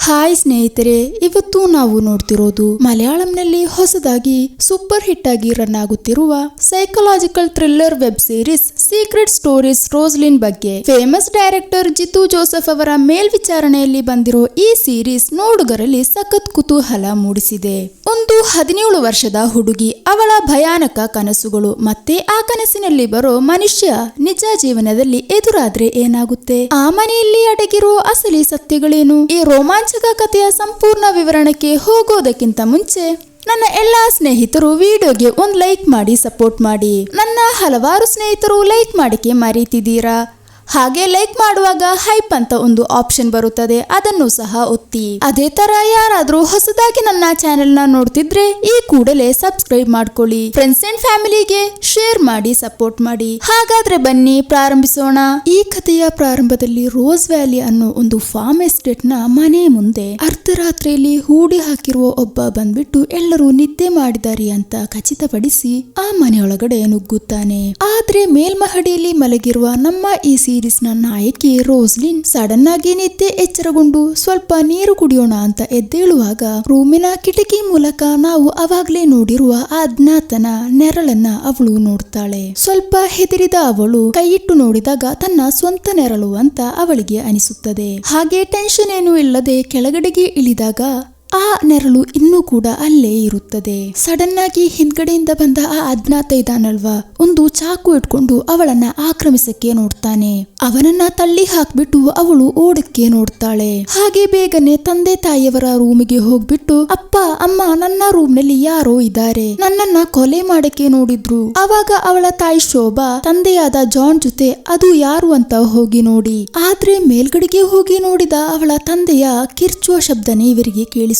Hi ಸ್ನೇಹಿತರೆ, ಇವತ್ತು ನಾವು ನೋಡ್ತಿರೋದು ಮಲಯಾಳಂನಲ್ಲಿ ಹೊಸದಾಗಿ ಸೂಪರ್ ಹಿಟ್ ಆಗಿ ರನ್ ಆಗುತ್ತಿರುವ psychological thriller web series secret stories Roslin ಬಗ್ಗೆ. ಫೇಮಸ್ ಡೈರೆಕ್ಟರ್ ಜಿತು ಜೋಸೆಫ್ ಅವರ ಮೇಲ್ವಿಚಾರಣೆಯಲ್ಲಿ ಬಂದಿರೋ ಈ ಸೀರೀಸ್ ನೋಡುಗರಲ್ಲಿ ಸಖತ್ ಕುತೂಹಲ ಮೂಡಿಸಿದೆ. ಒಂದು 17 ವರ್ಷದ ಹುಡುಗಿ, ಅವಳ ಭಯಾನಕ ಕನಸುಗಳು ಮತ್ತೆ ಆ ಕನಸಿನಲ್ಲಿ ಬರೋ ಮನುಷ್ಯ ನಿಜ ಜೀವನದಲ್ಲಿ ಎದುರಾದ್ರೆ ಏನಾಗುತ್ತೆ, ಆ ಮನೆಯಲ್ಲಿ ಅಡಗಿರೋ ಅಸಲಿ ಸತ್ಯಗಳೇನು? ಈ ರೋಮಾಂಚಕ ಕಥೆಯ ಸಂಪೂರ್ಣ ವಿವರಣೆಗೆ ಹೋಗೋದಕ್ಕಿಂತ ಮುಂಚೆ ನನ್ನ ಎಲ್ಲಾ ಸ್ನೇಹಿತರು ವಿಡಿಯೋಗೆ ಒಂದು ಲೈಕ್ ಮಾಡಿ ಸಪೋರ್ಟ್ ಮಾಡಿ. ನನ್ನ ಹಲವಾರು ಸ್ನೇಹಿತರು ಲೈಕ್ ಮಾಡಕ್ಕೆ ಮರೀತಿದ್ದೀರಾ. ಹಾಗೆ ಲೈಕ್ ಮಾಡುವಾಗ ಹೈಪ್ ಅಂತ ಒಂದು ಆಪ್ಷನ್ ಬರುತ್ತದೆ, ಅದನ್ನು ಸಹ ಒತ್ತಿ. ಅದೇ ತರ ಯಾರಾದ್ರೂ ಹೊಸದಾಗಿ ನನ್ನ ಚಾನೆಲ್ ನ ನೋಡ್ತಿದ್ರೆ ಈ ಕೂಡಲೇ ಸಬ್ಸ್ಕ್ರೈಬ್ ಮಾಡ್ಕೊಳ್ಳಿ. ಫ್ರೆಂಡ್ಸ್ ಅಂಡ್ ಫ್ಯಾಮಿಲಿಗೆ ಶೇರ್ ಮಾಡಿ ಸಪೋರ್ಟ್ ಮಾಡಿ. ಹಾಗಾದ್ರೆ ಬನ್ನಿ ಪ್ರಾರಂಭಿಸೋಣ. ಈ ಕಥೆಯ ಪ್ರಾರಂಭದಲ್ಲಿ ರೋಸ್ ವ್ಯಾಲಿ ಅನ್ನೋ ಒಂದು ಫಾರ್ಮ್ ಎಸ್ಟೇಟ್ ನ ಮನೆ ಮುಂದೆ ಅರ್ಧರಾತ್ರಿಯಲ್ಲಿ ಹೂಡಿ ಹಾಕಿರುವ ಒಬ್ಬ ಬಂದ್ಬಿಟ್ಟು ಎಲ್ಲರೂ ನಿದ್ದೆ ಮಾಡಿದಾರೆ ಅಂತ ಖಚಿತಪಡಿಸಿ ಆ ಮನೆಯೊಳಗಡೆ ನುಗ್ಗುತ್ತಾನೆ. ಆದ್ರೆ ಮೇಲ್ಮಹಡಿಯಲ್ಲಿ ಮಲಗಿರುವ ನಮ್ಮ ಈ ಸೀರೀಸ್ ನ ನಾಯಕಿ ರೋಸ್ಲಿನ್ ಸಡನ್ ಆಗಿ ನಿದ್ದೆ ಎಚ್ಚರಗೊಂಡು ಸ್ವಲ್ಪ ನೀರು ಕುಡಿಯೋಣ ಅಂತ ಎದ್ದೇಳುವಾಗ ರೂಮಿನ ಕಿಟಕಿ ಮೂಲಕ ನಾವು ಅವಾಗ್ಲೇ ನೋಡಿರುವ ಆ ಅಜ್ಞಾತನ ನೆರಳನ್ನ ಅವಳು ನೋಡ್ತಾಳೆ. ಸ್ವಲ್ಪ ಹೆದರಿದ ಅವಳು ಕೈಯಿಟ್ಟು ನೋಡಿದಾಗ ತನ್ನ ಸ್ವಂತ ನೆರಳು ಅಂತ ಅವಳಿಗೆ ಅನಿಸುತ್ತದೆ. ಹಾಗೆ ಟೆನ್ಷನ್ ಏನೂ ಇಲ್ಲದೆ ಕೆಳಗಡೆಗೆ ಇಳಿದಾಗ ಆ ನೆರಳು ಇನ್ನೂ ಕೂಡ ಅಲ್ಲೇ ಇರುತ್ತದೆ. ಸಡನ್ ಆಗಿ ಹಿಂದ್ಗಡೆಯಿಂದ ಬಂದ ಆ ಅಜ್ಞಾತ ಇದಾನಲ್ವಾ, ಒಂದು ಚಾಕು ಇಟ್ಕೊಂಡು ಅವಳನ್ನ ಆಕ್ರಮಿಸಕ್ಕೆ ನೋಡ್ತಾನೆ. ಅವನನ್ನ ತಳ್ಳಿ ಹಾಕ್ಬಿಟ್ಟು ಅವಳು ಓಡಕ್ಕೆ ನೋಡ್ತಾಳೆ. ಹಾಗೆ ಬೇಗನೆ ತಂದೆ ತಾಯಿಯವರ ರೂಮಿಗೆ ಹೋಗ್ಬಿಟ್ಟು, ಅಪ್ಪ ಅಮ್ಮ, ನನ್ನ ರೂಮ್ ನಲ್ಲಿ ಯಾರೋ ಇದ್ದಾರೆ, ನನ್ನನ್ನ ಕೊಲೆ ಮಾಡಕ್ಕೆ ನೋಡಿದ್ರು. ಅವಾಗ ಅವಳ ತಾಯಿ ಶೋಭಾ ತಂದೆಯಾದ ಜಾನ್ ಜೊತೆ ಅದು ಯಾರು ಅಂತ ಹೋಗಿ ನೋಡಿ. ಆದ್ರೆ ಮೇಲ್ಗಡೆಗೆ ಹೋಗಿ ನೋಡಿದ ಅವಳ ತಂದೆಯ ಕಿರ್ಚುವ ಶಬ್ದನೇ ಇವರಿಗೆ ಕೇಳಿಸುತ್ತದೆ.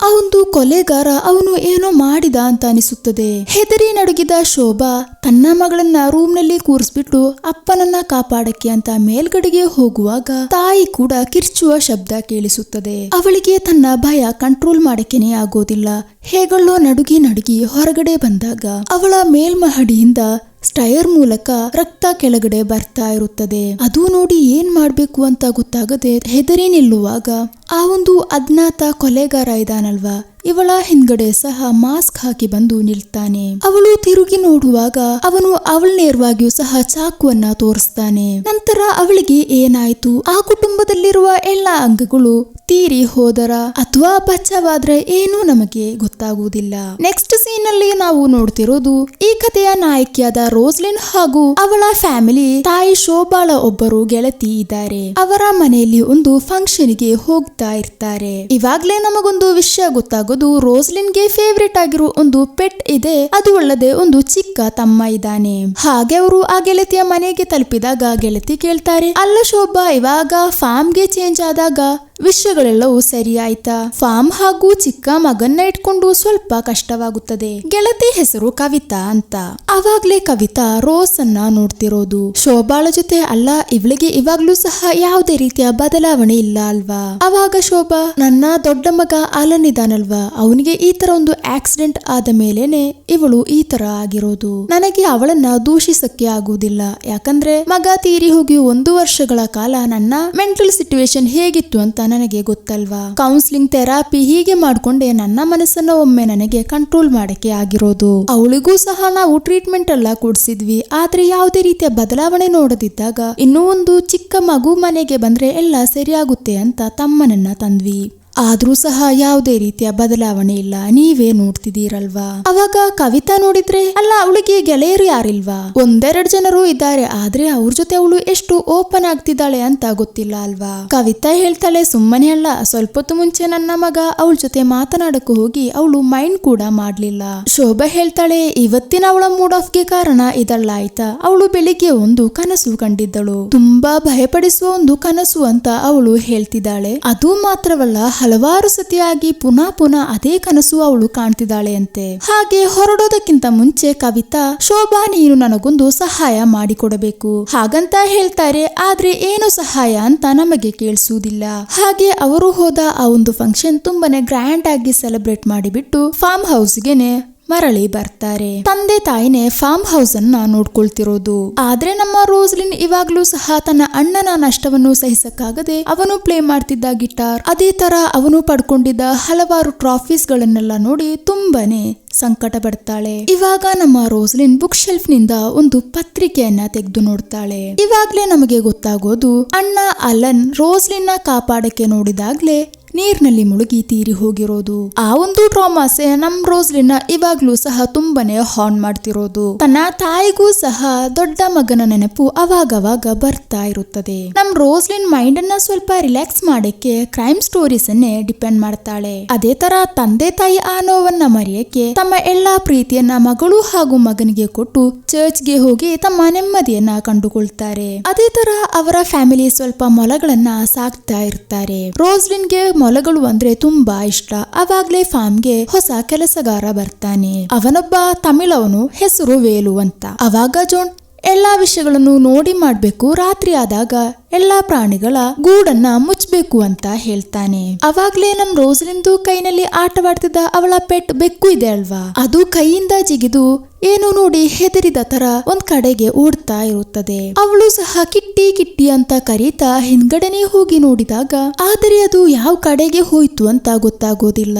ಆ ಒಂದು ಕೊಲೆಗಾರ ಅವನು ಏನೋ ಮಾಡಿದ ಅಂತ ಅನಿಸುತ್ತದೆ. ಹೆದರಿ ನಡುಗಿದ ಶೋಭಾ ತನ್ನ ಮಗಳನ್ನ ರೂಮ್ ನಲ್ಲಿ ಕೂರಿಸ್ಬಿಟ್ಟು ಅಪ್ಪನನ್ನ ಕಾಪಾಡಕ್ಕೆ ಅಂತ ಮೇಲ್ಗಡೆಗೆ ಹೋಗುವಾಗ ತಾಯಿ ಕೂಡ ಕಿರ್ಚುವ ಶಬ್ದ ಕೇಳಿಸುತ್ತದೆ. ಅವಳಿಗೆ ತನ್ನ ಭಯ ಕಂಟ್ರೋಲ್ ಮಾಡಕ್ಕೇನೆ ಆಗೋದಿಲ್ಲ. ಹೇಗಳ್ಳೋ ನಡುಗಿ ಹೊರಗಡೆ ಬಂದಾಗ ಅವಳ ಮೇಲ್ಮಹಡಿಯಿಂದ ಸ್ಟೈರ್ ಮೂಲಕ ರಕ್ತ ಕೆಳಗಡೆ ಬರ್ತಾ ಇರುತ್ತದೆ. ಅದು ನೋಡಿ ಏನ್ ಮಾಡ್ಬೇಕು ಅಂತ ಗೊತ್ತಾಗದೆ ಹೆದರಿ ನಿಲ್ಲುವಾಗ ಆ ಒಂದು ಅಜ್ಞಾತ ಕೊಲೆಗಾರ ಇದಾನಲ್ವಾ, ಇವಳ ಹಿಂದ್ಗಡೆ ಸಹ ಮಾಸ್ಕ್ ಹಾಕಿ ಬಂದು ನಿಲ್ತಾನೆ. ಅವಳು ತಿರುಗಿ ನೋಡುವಾಗ ಅವನು ಅವಳ ನೇರವಾಗಿಯೂ ಸಹ ಚಾಕುವನ್ನ ತೋರಿಸ್ತಾನೆ. ನಂತರ ಅವಳಿಗೆ ಏನಾಯ್ತು, ಆ ಕುಟುಂಬದಲ್ಲಿರುವ ಎಲ್ಲಾ ಅಂಗಗಳು ತೀರಿ ಹೋದರ ಅಥವಾ ಬಚಾವಾದ್ರೆ ಏನೂ ನಮಗೆ ಗೊತ್ತಾಗುವುದಿಲ್ಲ. ನೆಕ್ಸ್ಟ್ ಸೀನ್ ಅಲ್ಲಿ ನಾವು ನೋಡ್ತಿರೋದು ಈ ಕಥೆಯ ನಾಯಕಿಯಾದ ರೋಸ್ಲಿನ್ ಹಾಗೂ ಅವಳ ಫ್ಯಾಮಿಲಿ ತಾಯಿ ಶೋಭಾಳ ಒಬ್ಬರು ಗೆಳತಿ ಇದ್ದಾರೆ. ಅವರ ಮನೆಯಲ್ಲಿ ಒಂದು ಫಂಕ್ಷನ್ ಗೆ ಹೋಗ್ತಾ ಇರ್ತಾರೆ. ಇವಾಗ್ಲೇ ನಮಗೊಂದು ವಿಷಯ ಗೊತ್ತಾಗೋದು, ರೋಸ್ಲಿನ್ಗೆ ಫೇವ್ರೇಟ್ ಆಗಿರೋ ಒಂದು ಪೆಟ್ ಇದೆ, ಅದು ಅಲ್ಲದೆ ಒಂದು ಚಿಕ್ಕ ತಮ್ಮ ಇದ್ದಾನೆ. ಹಾಗೆ ಅವರು ಆ ಗೆಳತಿಯ ಮನೆಗೆ ತಲುಪಿದಾಗ ಗೆಳತಿ ಕೇಳ್ತಾರೆ, ಅಲ್ಲ ಶೋಭಾ, ಇವಾಗ ಫಾರ್ಮ್ಗೆ ಚೇಂಜ್ ಆದಾಗ ವಿಷಯಗಳೆಲ್ಲವೂ ಸರಿ ಆಯ್ತಾ? ಫಾರ್ಮ್ ಹಾಗೂ ಚಿಕ್ಕ ಮಗನ್ನ ಇಟ್ಕೊಂಡು ಸ್ವಲ್ಪ ಕಷ್ಟವಾಗುತ್ತದೆ. ಗೆಳತಿ ಹೆಸರು ಕವಿತಾ ಅಂತ. ಅವಾಗ್ಲೇ ಕವಿತಾ ರೋಸ್ ಅನ್ನ ನೋಡ್ತಿರೋದು. ಶೋಭಾಳ ಜೊತೆ, ಅಲ್ಲ ಇವಳಿಗೆ ಇವಾಗ್ಲೂ ಸಹ ಯಾವುದೇ ರೀತಿಯ ಬದಲಾವಣೆ ಇಲ್ಲ ಅಲ್ವಾ? ಅವಾಗ ಶೋಭಾ, ನನ್ನ ದೊಡ್ಡ ಮಗ ಅಲನ್ ಇದಾನಲ್ವಾ, ಅವನಿಗೆ ಈ ತರ ಒಂದು ಆಕ್ಸಿಡೆಂಟ್ ಆದ ಮೇಲೇನೆ ಇವಳು ಈ ತರ ಆಗಿರೋದು. ನನಗೆ ಅವಳನ್ನ ದೂಷಿಸಕ್ಕೆ ಆಗುವುದಿಲ್ಲ, ಯಾಕಂದ್ರೆ ಮಗ ತೀರಿ ಹೋಗಿ 1 ವರ್ಷಗಳ ಕಾಲ ನನ್ನ ಮೆಂಟಲ್ ಸಿಚುವೇಶನ್ ಹೇಗಿತ್ತು ಅಂತ ನನಗೆ ಗೊತ್ತಲ್ವಾ. ಕೌನ್ಸಿಲಿಂಗ್, ಥೆರಪಿ ಹೀಗೆ ಮಾಡ್ಕೊಂಡೆ ನನ್ನ ಮನಸ್ಸನ್ನ ಒಮ್ಮೆ ನನಗೆ ಕಂಟ್ರೋಲ್ ಮಾಡಕ್ಕೆ ಆಗಿರೋದು. ಅವಳಿಗೂ ಸಹ ನಾವು ಟ್ರೀಟ್ಮೆಂಟ್ ಎಲ್ಲ ಕೊಡ್ಸಿದ್ವಿ, ಆದ್ರೆ ಯಾವುದೇ ರೀತಿಯ ಬದಲಾವಣೆ ನೋಡದಿದ್ದಾಗ ಇನ್ನೂ ಒಂದು ಚಿಕ್ಕ ಮಗು ಮನೆಗೆ ಬಂದ್ರೆ ಎಲ್ಲ ಸರಿಯಾಗುತ್ತೆ ಅಂತ ತಮ್ಮನನ್ನ ತಂದ್ವಿ. ಆದ್ರೂ ಸಹ ಯಾವುದೇ ರೀತಿಯ ಬದಲಾವಣೆ ಇಲ್ಲ, ನೀವೇ ನೋಡ್ತಿದ್ದೀರಲ್ವಾ? ಅವಾಗ ಕವಿತಾ ನೋಡಿದ್ರೆ, ಅಲ್ಲ ಅವಳಿಗೆ ಗೆಳೆಯರು ಯಾರಿಲ್ವಾ? 1-2 ಜನರು ಇದ್ದಾರೆ, ಆದ್ರೆ ಅವ್ರ ಜೊತೆ ಅವಳು ಎಷ್ಟು ಓಪನ್ ಆಗ್ತಿದ್ದಾಳೆ ಅಂತ ಗೊತ್ತಿಲ್ಲ ಅಲ್ವಾ? ಕವಿತಾ ಹೇಳ್ತಾಳೆ, ಸುಮ್ಮನೆ ಅಲ್ಲ, ಸ್ವಲ್ಪ ಹೊತ್ತು ಮುಂಚೆ ನನ್ನ ಮಗ ಅವಳ ಜೊತೆ ಮಾತನಾಡಕ್ಕೆ ಹೋಗಿ ಅವಳು ಮೈಂಡ್ ಕೂಡ ಮಾಡ್ಲಿಲ್ಲ. ಶೋಭಾ ಹೇಳ್ತಾಳೆ, ಇವತ್ತಿನ ಅವಳ ಮೂಡ್ ಆಫ್ ಗೆ ಕಾರಣ ಇದಲ್ಲ ಆಯ್ತಾ? ಅವಳು ಬೆಳಿಗ್ಗೆ ಒಂದು ಕನಸು ಕಂಡಿದ್ದಳು, ತುಂಬಾ ಭಯಪಡಿಸುವ ಒಂದು ಕನಸು ಅಂತ ಅವಳು ಹೇಳ್ತಿದ್ದಾಳೆ. ಅದು ಮಾತ್ರವಲ್ಲ, ಹಲವಾರು ಸತಿಯಾಗಿ ಪುನಃ ಅದೇ ಕನಸು ಅವಳು ಕಾಣ್ತಿದ್ದಾಳೆ ಅಂತೆ. ಹಾಗೆ ಹೊರಡೋದಕ್ಕಿಂತ ಮುಂಚೆ ಕವಿತಾ, ಶೋಭಾ ನೀನು ನನಗೊಂದು ಸಹಾಯ ಮಾಡಿಕೊಡಬೇಕು ಹಾಗಂತ ಹೇಳ್ತಾರೆ. ಆದ್ರೆ ಏನು ಸಹಾಯ ಅಂತ ನಮಗೆ ಕೇಳಿಸುವುದಿಲ್ಲ. ಹಾಗೆ ಅವರು ಹೋದ ಆ ಒಂದು ಫಂಕ್ಷನ್ ತುಂಬಾನೇ ಗ್ರ್ಯಾಂಡ್ ಆಗಿ ಸೆಲೆಬ್ರೇಟ್ ಮಾಡಿಬಿಟ್ಟು ಫಾರ್ಮ್ ಹೌಸ್ಗೆನೆ ಮರಳಿ ಬರ್ತಾರೆ. ತಂದೆ ತಾಯಿನೇ ಫಾರ್ಮ್ ಹೌಸ್ ಅನ್ನ ನೋಡ್ಕೊಳ್ತಿರೋದು. ಆದ್ರೆ ನಮ್ಮ ರೋಸ್ಲಿನ್ ಇವಾಗ್ಲೂ ಸಹ ತನ್ನ ಅಣ್ಣನ ನಷ್ಟವನ್ನು ಸಹಿಸಕ್ಕಾಗದೆ ಅವನು ಪ್ಲೇ ಮಾಡ್ತಿದ್ದ ಗಿಟಾರ್, ಅದೇ ತರ ಅವನು ಪಡ್ಕೊಂಡಿದ್ದ ಹಲವಾರು ಟ್ರಾಫೀಸ್ ಗಳನ್ನೆಲ್ಲ ನೋಡಿ ತುಂಬಾನೇ ಸಂಕಟ ಪಡ್ತಾಳೆ. ಇವಾಗ ನಮ್ಮ ರೋಸ್ಲಿನ್ ಬುಕ್ ಶೆಲ್ಫ್ ನಿಂದ ಒಂದು ಪತ್ರಿಕೆಯನ್ನ ತೆಗೆದು ನೋಡ್ತಾಳೆ. ಇವಾಗ್ಲೇ ನಮಗೆ ಗೊತ್ತಾಗೋದು ಅಣ್ಣ ಅಲನ್ ರೋಸ್ಲಿನ್ ನ ಕಾಪಾಡಕ್ಕೆ ನೋಡಿದಾಗ್ಲೇ ನೀರ್ನಲ್ಲಿ ಮುಳುಗಿ ತೀರಿ ಹೋಗಿರೋದು. ಆ ಒಂದು ಟ್ರಾಮಾಸೆ ನಮ್ ರೋಸ್ಲಿನ್ ಇವಾಗ್ಲೂ ಸಹ ತುಂಬಾನೇ ಹಾರ್ನ್ ಮಾಡ್ತಿರೋದು. ತನ್ನ ತಾಯಿಗೂ ಸಹ ದೊಡ್ಡ ಮಗನ ನೆನಪು ಅವಾಗವಾಗ ಬರ್ತಾ ಇರುತ್ತದೆ. ನಮ್ ರೋಸ್ಲಿನ್ ಮೈಂಡ್ ಅನ್ನ ಸ್ವಲ್ಪ ರಿಲ್ಯಾಕ್ಸ್ ಮಾಡಕ್ಕೆ ಕ್ರೈಮ್ ಸ್ಟೋರೀಸ್ ಅನ್ನೇ ಡಿಪೆಂಡ್ ಮಾಡ್ತಾಳೆ. ಅದೇ ತರ ತಂದೆ ತಾಯಿ ಆ ನೋವನ್ನ ಮರೆಯಕ್ಕೆ ತಮ್ಮ ಎಲ್ಲಾ ಪ್ರೀತಿಯನ್ನ ಮಗಳು ಹಾಗೂ ಮಗನಿಗೆ ಕೊಟ್ಟು ಚರ್ಚ್ಗೆ ಹೋಗಿ ತಮ್ಮ ನೆಮ್ಮದಿಯನ್ನ ಕಂಡುಕೊಳ್ತಾರೆ. ಅದೇ ತರ ಅವರ ಫ್ಯಾಮಿಲಿ ಸ್ವಲ್ಪ ಮೊಲಗಳನ್ನ ಸಾಕ್ತಾ ಇರ್ತಾರೆ. ರೋಸ್ಲಿನ್ಗೆ ಮೊಲಗಳು ಅಂದ್ರೆ ತುಂಬಾ ಇಷ್ಟ. ಅವಾಗ್ಲೇ ಫಾರ್ಮ್ಗೆ ಹೊಸ ಕೆಲಸಗಾರ ಬರ್ತಾನೆ. ಅವನೊಬ್ಬ ತಮಿಳವನು, ಹೆಸರು ವೇಲು ಅಂತ. ಅವಾಗ ಜೋನ್ ಎಲ್ಲಾ ವಿಷಯಗಳನ್ನು ನೋಡಿ ಮಾಡ್ಬೇಕು, ರಾತ್ರಿ ಆದಾಗ ಎಲ್ಲಾ ಪ್ರಾಣಿಗಳ ಗೂಡನ್ನ ಮುಚ್ಚಬೇಕು ಅಂತ ಹೇಳ್ತಾನೆ. ಅವಾಗ್ಲೇ ನಮ್ ರೋಸ್ಲಿನ್ದು ಕೈನಲ್ಲಿ ಆಟವಾಡ್ತಿದ್ದ ಅವಳ ಪೆಟ್ ಬೆಕ್ಕು ಇದೆ ಅಲ್ವಾ, ಅದು ಕೈಯಿಂದ ಜಿಗಿದು ಏನು ನೋಡಿ ಹೆದರಿದ ತರ ಒಂದ್ ಕಡೆಗೆ ಓಡ್ತಾ ಇರುತ್ತದೆ. ಅವಳು ಸಹ ಕಿಟ್ಟಿ ಕಿಟ್ಟಿ ಅಂತ ಕರೀತಾ ಹಿಂದ್ಗಡೆನೆ ಹೋಗಿ ನೋಡಿದಾಗ ಆದರೆ ಅದು ಯಾವ ಕಡೆಗೆ ಹೋಯ್ತು ಅಂತ ಗೊತ್ತಾಗೋದಿಲ್ಲ.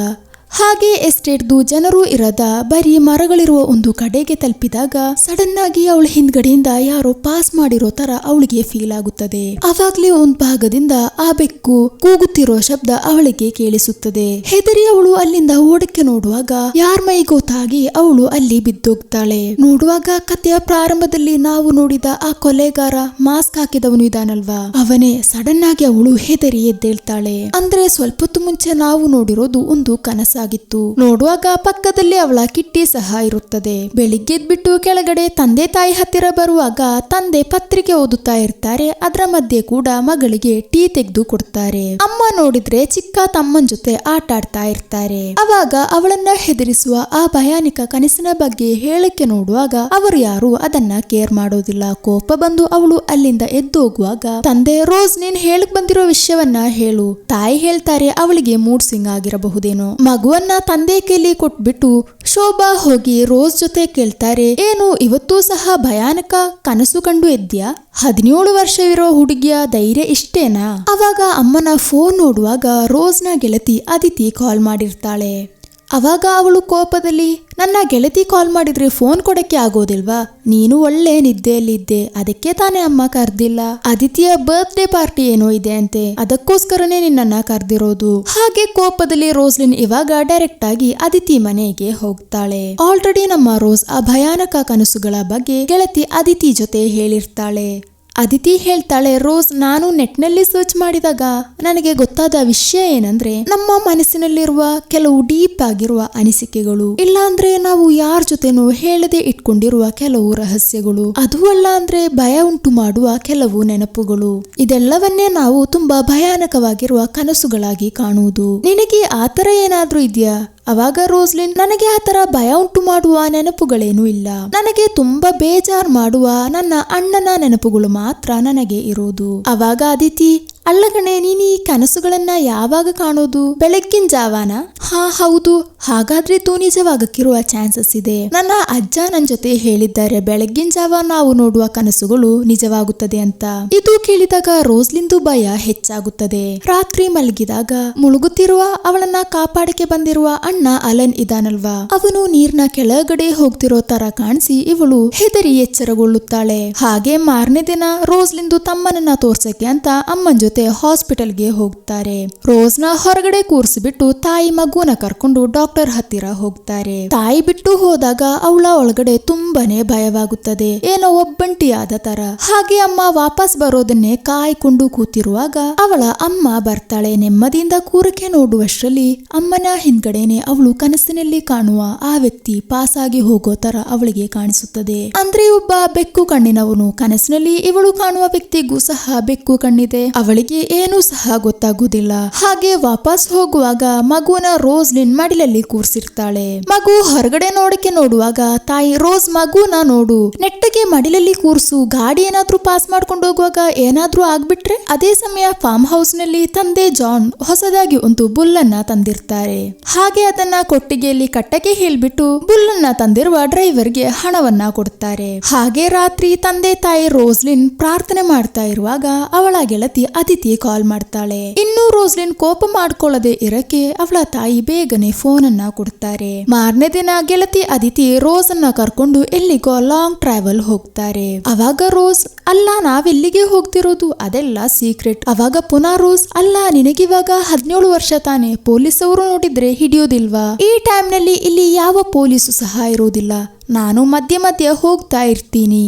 ಹಾಗೆ ಎಸ್ಟೇಟ್ದು ಜನರು ಇರದ ಬರೀ ಮರಗಳಿರುವ ಒಂದು ಕಡೆಗೆ ತಲುಪಿದಾಗ ಸಡನ್ ಆಗಿ ಅವಳ ಹಿಂದ್ಗಡೆಯಿಂದ ಯಾರೋ ಪಾಸ್ ಮಾಡಿರೋ ತರ ಅವಳಿಗೆ ಫೀಲ್ ಆಗುತ್ತದೆ. ಅವಾಗ್ಲೇ ಒಂದ್ ಭಾಗದಿಂದ ಆ ಬೆಕ್ಕು ಕೂಗುತ್ತಿರೋ ಶಬ್ದ ಅವಳಿಗೆ ಕೇಳಿಸುತ್ತದೆ. ಹೆದರಿ ಅವಳು ಅಲ್ಲಿಂದ ಓಡಕ್ಕೆ ನೋಡುವಾಗ ಯಾರ ಮೈ ಗೊತ್ತಾಗಿ ಅವಳು ಅಲ್ಲಿ ಬಿದ್ದೋಗ್ತಾಳೆ. ನೋಡುವಾಗ ಕಥೆಯ ಪ್ರಾರಂಭದಲ್ಲಿ ನಾವು ನೋಡಿದ ಆ ಕೊಲೆಗಾರ ಮಾಸ್ಕ್ ಹಾಕಿದವನು ಇದಾನಲ್ವಾ, ಅವನೇ. ಸಡನ್ ಆಗಿ ಅವಳು ಹೆದರಿ ಎದ್ದೇಳ್ತಾಳೆ. ಅಂದ್ರೆ ಸ್ವಲ್ಪ ಹೊತ್ತು ಮುಂಚೆ ನಾವು ನೋಡಿರೋದು ಒಂದು ಕನಸ. ನೋಡುವಾಗ ಪಕ್ಕದಲ್ಲಿ ಅವಳ ಕಿಟ್ಟಿ ಸಹ ಇರುತ್ತದೆ. ಬೆಳಿಗ್ಗೆ ಎದ್ಬಿಟ್ಟು ಕೆಳಗಡೆ ತಂದೆ ತಾಯಿ ಹತ್ತಿರ ಬರುವಾಗ ತಂದೆ ಪತ್ರಿಕೆ ಓದುತ್ತಾ ಇರ್ತಾರೆ. ಅದರ ಮಧ್ಯೆ ಕೂಡ ಮಗಳಿಗೆ ಟೀ ತೆಗೆದು ಕೊಡ್ತಾರೆ. ಅಮ್ಮ ನೋಡಿದ್ರೆ ಚಿಕ್ಕ ತಮ್ಮನ ಜೊತೆ ಆಟ ಆಡ್ತಾ ಇರ್ತಾರೆ. ಅವಾಗ ಅವಳನ್ನ ಹೆದರಿಸುವ ಆ ಭಯಾನಕ ಕನಸಿನ ಬಗ್ಗೆ ಹೇಳಕ್ಕೆ ನೋಡುವಾಗ ಅವರು ಯಾರು ಅದನ್ನ ಕೇರ್ ಮಾಡೋದಿಲ್ಲ. ಕೋಪ ಬಂದು ಅವಳು ಅಲ್ಲಿಂದ ಎದ್ದು ಹೋಗುವಾಗ ತಂದೆ, ರೋಸ್ ನೀನ್ ಹೇಳಕ್ ಬಂದಿರೋ ವಿಷಯವನ್ನ ಹೇಳು. ತಾಯಿ ಹೇಳ್ತಾರೆ ಅವಳಿಗೆ ಮೂಡ್ ಸ್ವಿಂಗ್ ಆಗಿರಬಹುದೇನೋ. ಮಗುವನ್ನ ತಂದೆ ಕೈಲಿ ಕೊಟ್ಬಿಟ್ಟು ಶೋಭಾ ಹೋಗಿ ರೋಸ್ ಜೊತೆ ಕೇಳ್ತಾರೆ, ಏನು ಇವತ್ತು ಸಹ ಭಯಾನಕ ಕನಸು ಕಂಡು ಎದ್ಯಾ? 17 ವರ್ಷವಿರೋ ಹುಡುಗಿಯ ಧೈರ್ಯ ಇಷ್ಟೇನಾ? ಅವಾಗ ಅಮ್ಮನ ಫೋನ್ ನೋಡುವಾಗ ರೋಸ್ನ ಗೆಳತಿ ಅದಿತಿ ಕಾಲ್ ಮಾಡಿರ್ತಾಳೆ. ಅವಾಗ ಅವಳು ಕೋಪದಲ್ಲಿ, ನನ್ನ ಗೆಳತಿ ಕಾಲ್ ಮಾಡಿದ್ರೆ ಫೋನ್ ಕೊಡಕ್ಕೆ ಆಗೋದಿಲ್ವಾ? ನೀನು ಒಳ್ಳೆ ನಿದ್ದೆಯಲ್ಲಿದ್ದೆ, ಅದಕ್ಕೆ ತಾನೇ ಅಮ್ಮ ಕರ್ದಿಲ್ಲ. ಅದಿತಿಯ ಬರ್ತ್ಡೇ ಪಾರ್ಟಿ ಏನೋ ಇದೆ ಅಂತೆ, ಅದಕ್ಕೋಸ್ಕರನೇ ನಿನ್ನನ್ನ ಕರ್ದಿರೋದು. ಹಾಗೆ ಕೋಪದಲ್ಲಿ ರೋಸ್ಲಿನ್ ಇವಾಗ ಡೈರೆಕ್ಟ್ ಆಗಿ ಅದಿತಿ ಮನೆಗೆ ಹೋಗ್ತಾಳೆ. ಆಲ್ರೆಡಿ ನಮ್ಮ ರೋಸ್ ಆ ಭಯಾನಕ ಕನಸುಗಳ ಬಗ್ಗೆ ಗೆಳತಿ ಅದಿತಿ ಜೊತೆ ಹೇಳಿರ್ತಾಳೆ. ಅದಿತಿ ಹೇಳ್ತಾಳೆ, ರೋಸ್ ನಾನು ನೆಟ್ನಲ್ಲಿ ಸರ್ಚ್ ಮಾಡಿದಾಗ ನನಗೆ ಗೊತ್ತಾದ ವಿಷಯ ಏನಂದ್ರೆ ನಮ್ಮ ಮನಸ್ಸಿನಲ್ಲಿರುವ ಕೆಲವು ಡೀಪ್ ಆಗಿರುವ ಅನಿಸಿಕೆಗಳು, ಇಲ್ಲ ಅಂದ್ರೆ ನಾವು ಯಾರ ಜೊತೆನೂ ಹೇಳದೆ ಇಟ್ಕೊಂಡಿರುವ ಕೆಲವು ರಹಸ್ಯಗಳು, ಅದು ಅಲ್ಲ ಅಂದ್ರೆ ಭಯ ಉಂಟು ಮಾಡುವ ಕೆಲವು ನೆನಪುಗಳು, ಇದೆಲ್ಲವನ್ನೇ ನಾವು ತುಂಬಾ ಭಯಾನಕವಾಗಿರುವ ಕನಸುಗಳಾಗಿ ಕಾಣುವುದು. ನಿನಗೆ ಆತರ ಏನಾದ್ರೂ ಇದೆಯಾ? ಅವಾಗ ರೋಸ್ಲಿನ್, ನನಗೆ ಆತರ ಭಯ ಉಂಟು ಮಾಡುವ ನೆನಪುಗಳೇನು ಇಲ್ಲ. ನನಗೆ ತುಂಬಾ ಬೇಜಾರ್ ಮಾಡುವ ನನ್ನ ಅಣ್ಣನ ನೆನಪುಗಳು ಮಾತ್ರ ನನಗೆ ಇರೋದು. ಅವಾಗ ಅದಿತಿ, ಅಲ್ಲಗಣೆ ನೀನು ಈ ಕನಸುಗಳನ್ನ ಯಾವಾಗ ಕಾಣೋದು? ಬೆಳಗ್ಗಿನ ಜಾವಾನ? ಹಾ ಹೌದು. ಹಾಗಾದ್ರೆ ತೂ ನಿಜವಾಗಕ್ಕಿರುವ ಚಾನ್ಸಸ್ ಇದೆ. ನನ್ನ ಅಜ್ಜ ನನ್ ಜೊತೆ ಹೇಳಿದ್ದಾರೆ ಬೆಳಗ್ಗಿನ ಜಾವ ನಾವು ನೋಡುವ ಕನಸುಗಳು ನಿಜವಾಗುತ್ತದೆ ಅಂತ. ಇದು ಕೇಳಿದಾಗ ರೋಸ್ಲಿಂದು ಭಯ ಹೆಚ್ಚಾಗುತ್ತದೆ. ರಾತ್ರಿ ಮಲಗಿದಾಗ ಮುಳುಗುತ್ತಿರುವ ಅವಳನ್ನ ಕಾಪಾಡಕ್ಕೆ ಬಂದಿರುವ ಅಣ್ಣ ಅಲನ್ ಇದಾನಲ್ವಾ, ಅವನು ನೀರ್ನ ಕೆಳಗಡೆ ಹೋಗ್ತಿರೋ ತರ ಕಾಣಿಸಿ ಇವಳು ಹೆದರಿ ಎಚ್ಚರಗೊಳ್ಳುತ್ತಾಳೆ. ಹಾಗೆ ಮಾರನೇ ದಿನ ರೋಸ್ಲಿಂದು ತಮ್ಮನನ್ನ ತೋರ್ಸಕ್ಕೆ ಅಂತ ಅಮ್ಮನ ಜೊತೆ ಹಾಸ್ಪಿಟಲ್ಗೆ ಹೋಗ್ತಾರೆ. ರೋಸ್ನ ಹೊರಗಡೆ ಕೂರಿಸಿಬಿಟ್ಟು ತಾಯಿ ಮಗುನ ಕರ್ಕೊಂಡು ಡಾಕ್ಟರ್ ಹತ್ತಿರ ಹೋಗ್ತಾರೆ. ತಾಯಿ ಬಿಟ್ಟು ಹೋದಾಗ ಅವಳ ಒಳಗಡೆ ತುಂಬಾನೇ ಭಯವಾಗುತ್ತದೆ, ಏನೋ ಒಬ್ಬಂಟಿಯಾದ ತರ. ಹಾಗೆ ಅಮ್ಮ ವಾಪಸ್ ಬರೋದನ್ನೇ ಕಾಯ್ಕೊಂಡು ಕೂತಿರುವಾಗ ಅವಳ ಅಮ್ಮ ಬರ್ತಾಳೆ. ನೆಮ್ಮದಿಯಿಂದ ಕೂರಕ್ಕೆ ನೋಡುವಷ್ಟರಲ್ಲಿ ಅಮ್ಮನ ಹಿಂದ್ಗಡೆನೆ ಅವಳು ಕನಸಿನಲ್ಲಿ ಕಾಣುವ ಆ ವ್ಯಕ್ತಿ ಪಾಸ್ ಆಗಿ ಹೋಗೋ ತರ ಅವಳಿಗೆ ಕಾಣಿಸುತ್ತದೆ. ಅಂದ್ರೆ ಒಬ್ಬ ಬೆಕ್ಕು ಕಣ್ಣಿನವನು. ಕನಸಿನಲ್ಲಿ ಇವಳು ಕಾಣುವ ವ್ಯಕ್ತಿಗೂ ಸಹ ಬೆಕ್ಕು ಕಣ್ಣಿದೆ. ಅವಳಿಗೆ ಅವಳಿಗೆ ಏನೂ ಸಹ ಗೊತ್ತಾಗುವುದಿಲ್ಲ. ಹಾಗೆ ವಾಪಸ್ ಹೋಗುವಾಗ ಮಗುನ ರೋಸ್ಲಿನ್ ಮಡಿಲಲ್ಲಿ ಕೂರ್ಸಿರ್ತಾಳೆ. ಮಗು ಹೊರಗಡೆ ನೋಡುವಾಗ ತಾಯಿ ರೋಸ್ ಮಗುನ ನೋಡು, ನೆಟ್ಟಗೆ ಮಡಿಲಲ್ಲಿ ಕೂರ್ಸು, ಗಾಡಿ ಏನಾದ್ರೂ ಪಾಸ್ ಮಾಡ್ಕೊಂಡು ಹೋಗುವಾಗ ಏನಾದ್ರೂ ಆಗ್ಬಿಟ್ರೆ. ಅದೇ ಸಮಯ ಫಾರ್ಮ್ ಹೌಸ್ ನಲ್ಲಿ ತಂದೆ ಜಾನ್ ಹೊಸದಾಗಿ ಒಂದು ಬುಲ್ಲನ್ನ ತಂದಿರ್ತಾರೆ. ಹಾಗೆ ಅದನ್ನ ಕೊಟ್ಟಿಗೆಯಲ್ಲಿ ಕಟ್ಟಕ್ಕೆ ಹೇಳ್ಬಿಟ್ಟು ಬುಲ್ಲನ್ನ ತಂದಿರುವ ಡ್ರೈವರ್ಗೆ ಹಣವನ್ನ ಕೊಡ್ತಾರೆ. ಹಾಗೆ ರಾತ್ರಿ ತಂದೆ ತಾಯಿ ರೋಸ್ಲಿನ್ ಪ್ರಾರ್ಥನೆ ಮಾಡ್ತಾ ಇರುವಾಗ ಅವಳ ಗೆಳತಿ ಅದಿತಿ ಕಾಲ್ ಮಾಡ್ತಾಳೆ. ಇನ್ನು ರೋಸ್ಲಿನ್ ಕೋಪ ಮಾಡ್ಕೊಳ್ಳದೆ ಇರಕ್ಕೆ ಅವಳ ತಾಯಿ ಬೇಗನೆ ಫೋನ್ ಅನ್ನ ಕೊಡ್ತಾರೆ. ಮಾರನೇ ದಿನ ಗೆಳತಿ ಅದಿತಿ ರೋಸ್ ಅನ್ನ ಕರ್ಕೊಂಡು ಎಲ್ಲಿಗೋ ಲಾಂಗ್ ಟ್ರಾವೆಲ್ ಹೋಗ್ತಾರೆ. ಅವಾಗ ರೋಸ್, ಅಲ್ಲ ನಾವೆಲ್ಲಿಗೆ ಹೋಗ್ತಿರೋದು, ಅದೆಲ್ಲ ಸೀಕ್ರೆಟ್. ಅವಾಗ ಪುನಃ ರೋಸ್, ಅಲ್ಲ ನಿನಗಿವಾಗ 17 ವರ್ಷ ತಾನೆ, ಪೊಲೀಸ್ ಅವರು ನೋಡಿದ್ರೆ ಹಿಡಿಯೋದಿಲ್ವಾ? ಈ ಟೈಮ್ ನಲ್ಲಿ ಇಲ್ಲಿ ಯಾವ ಪೊಲೀಸು ಸಹ ಇರೋದಿಲ್ಲ, ನಾನು ಮಧ್ಯೆ ಮಧ್ಯೆ ಹೋಗ್ತಾ ಇರ್ತೀನಿ.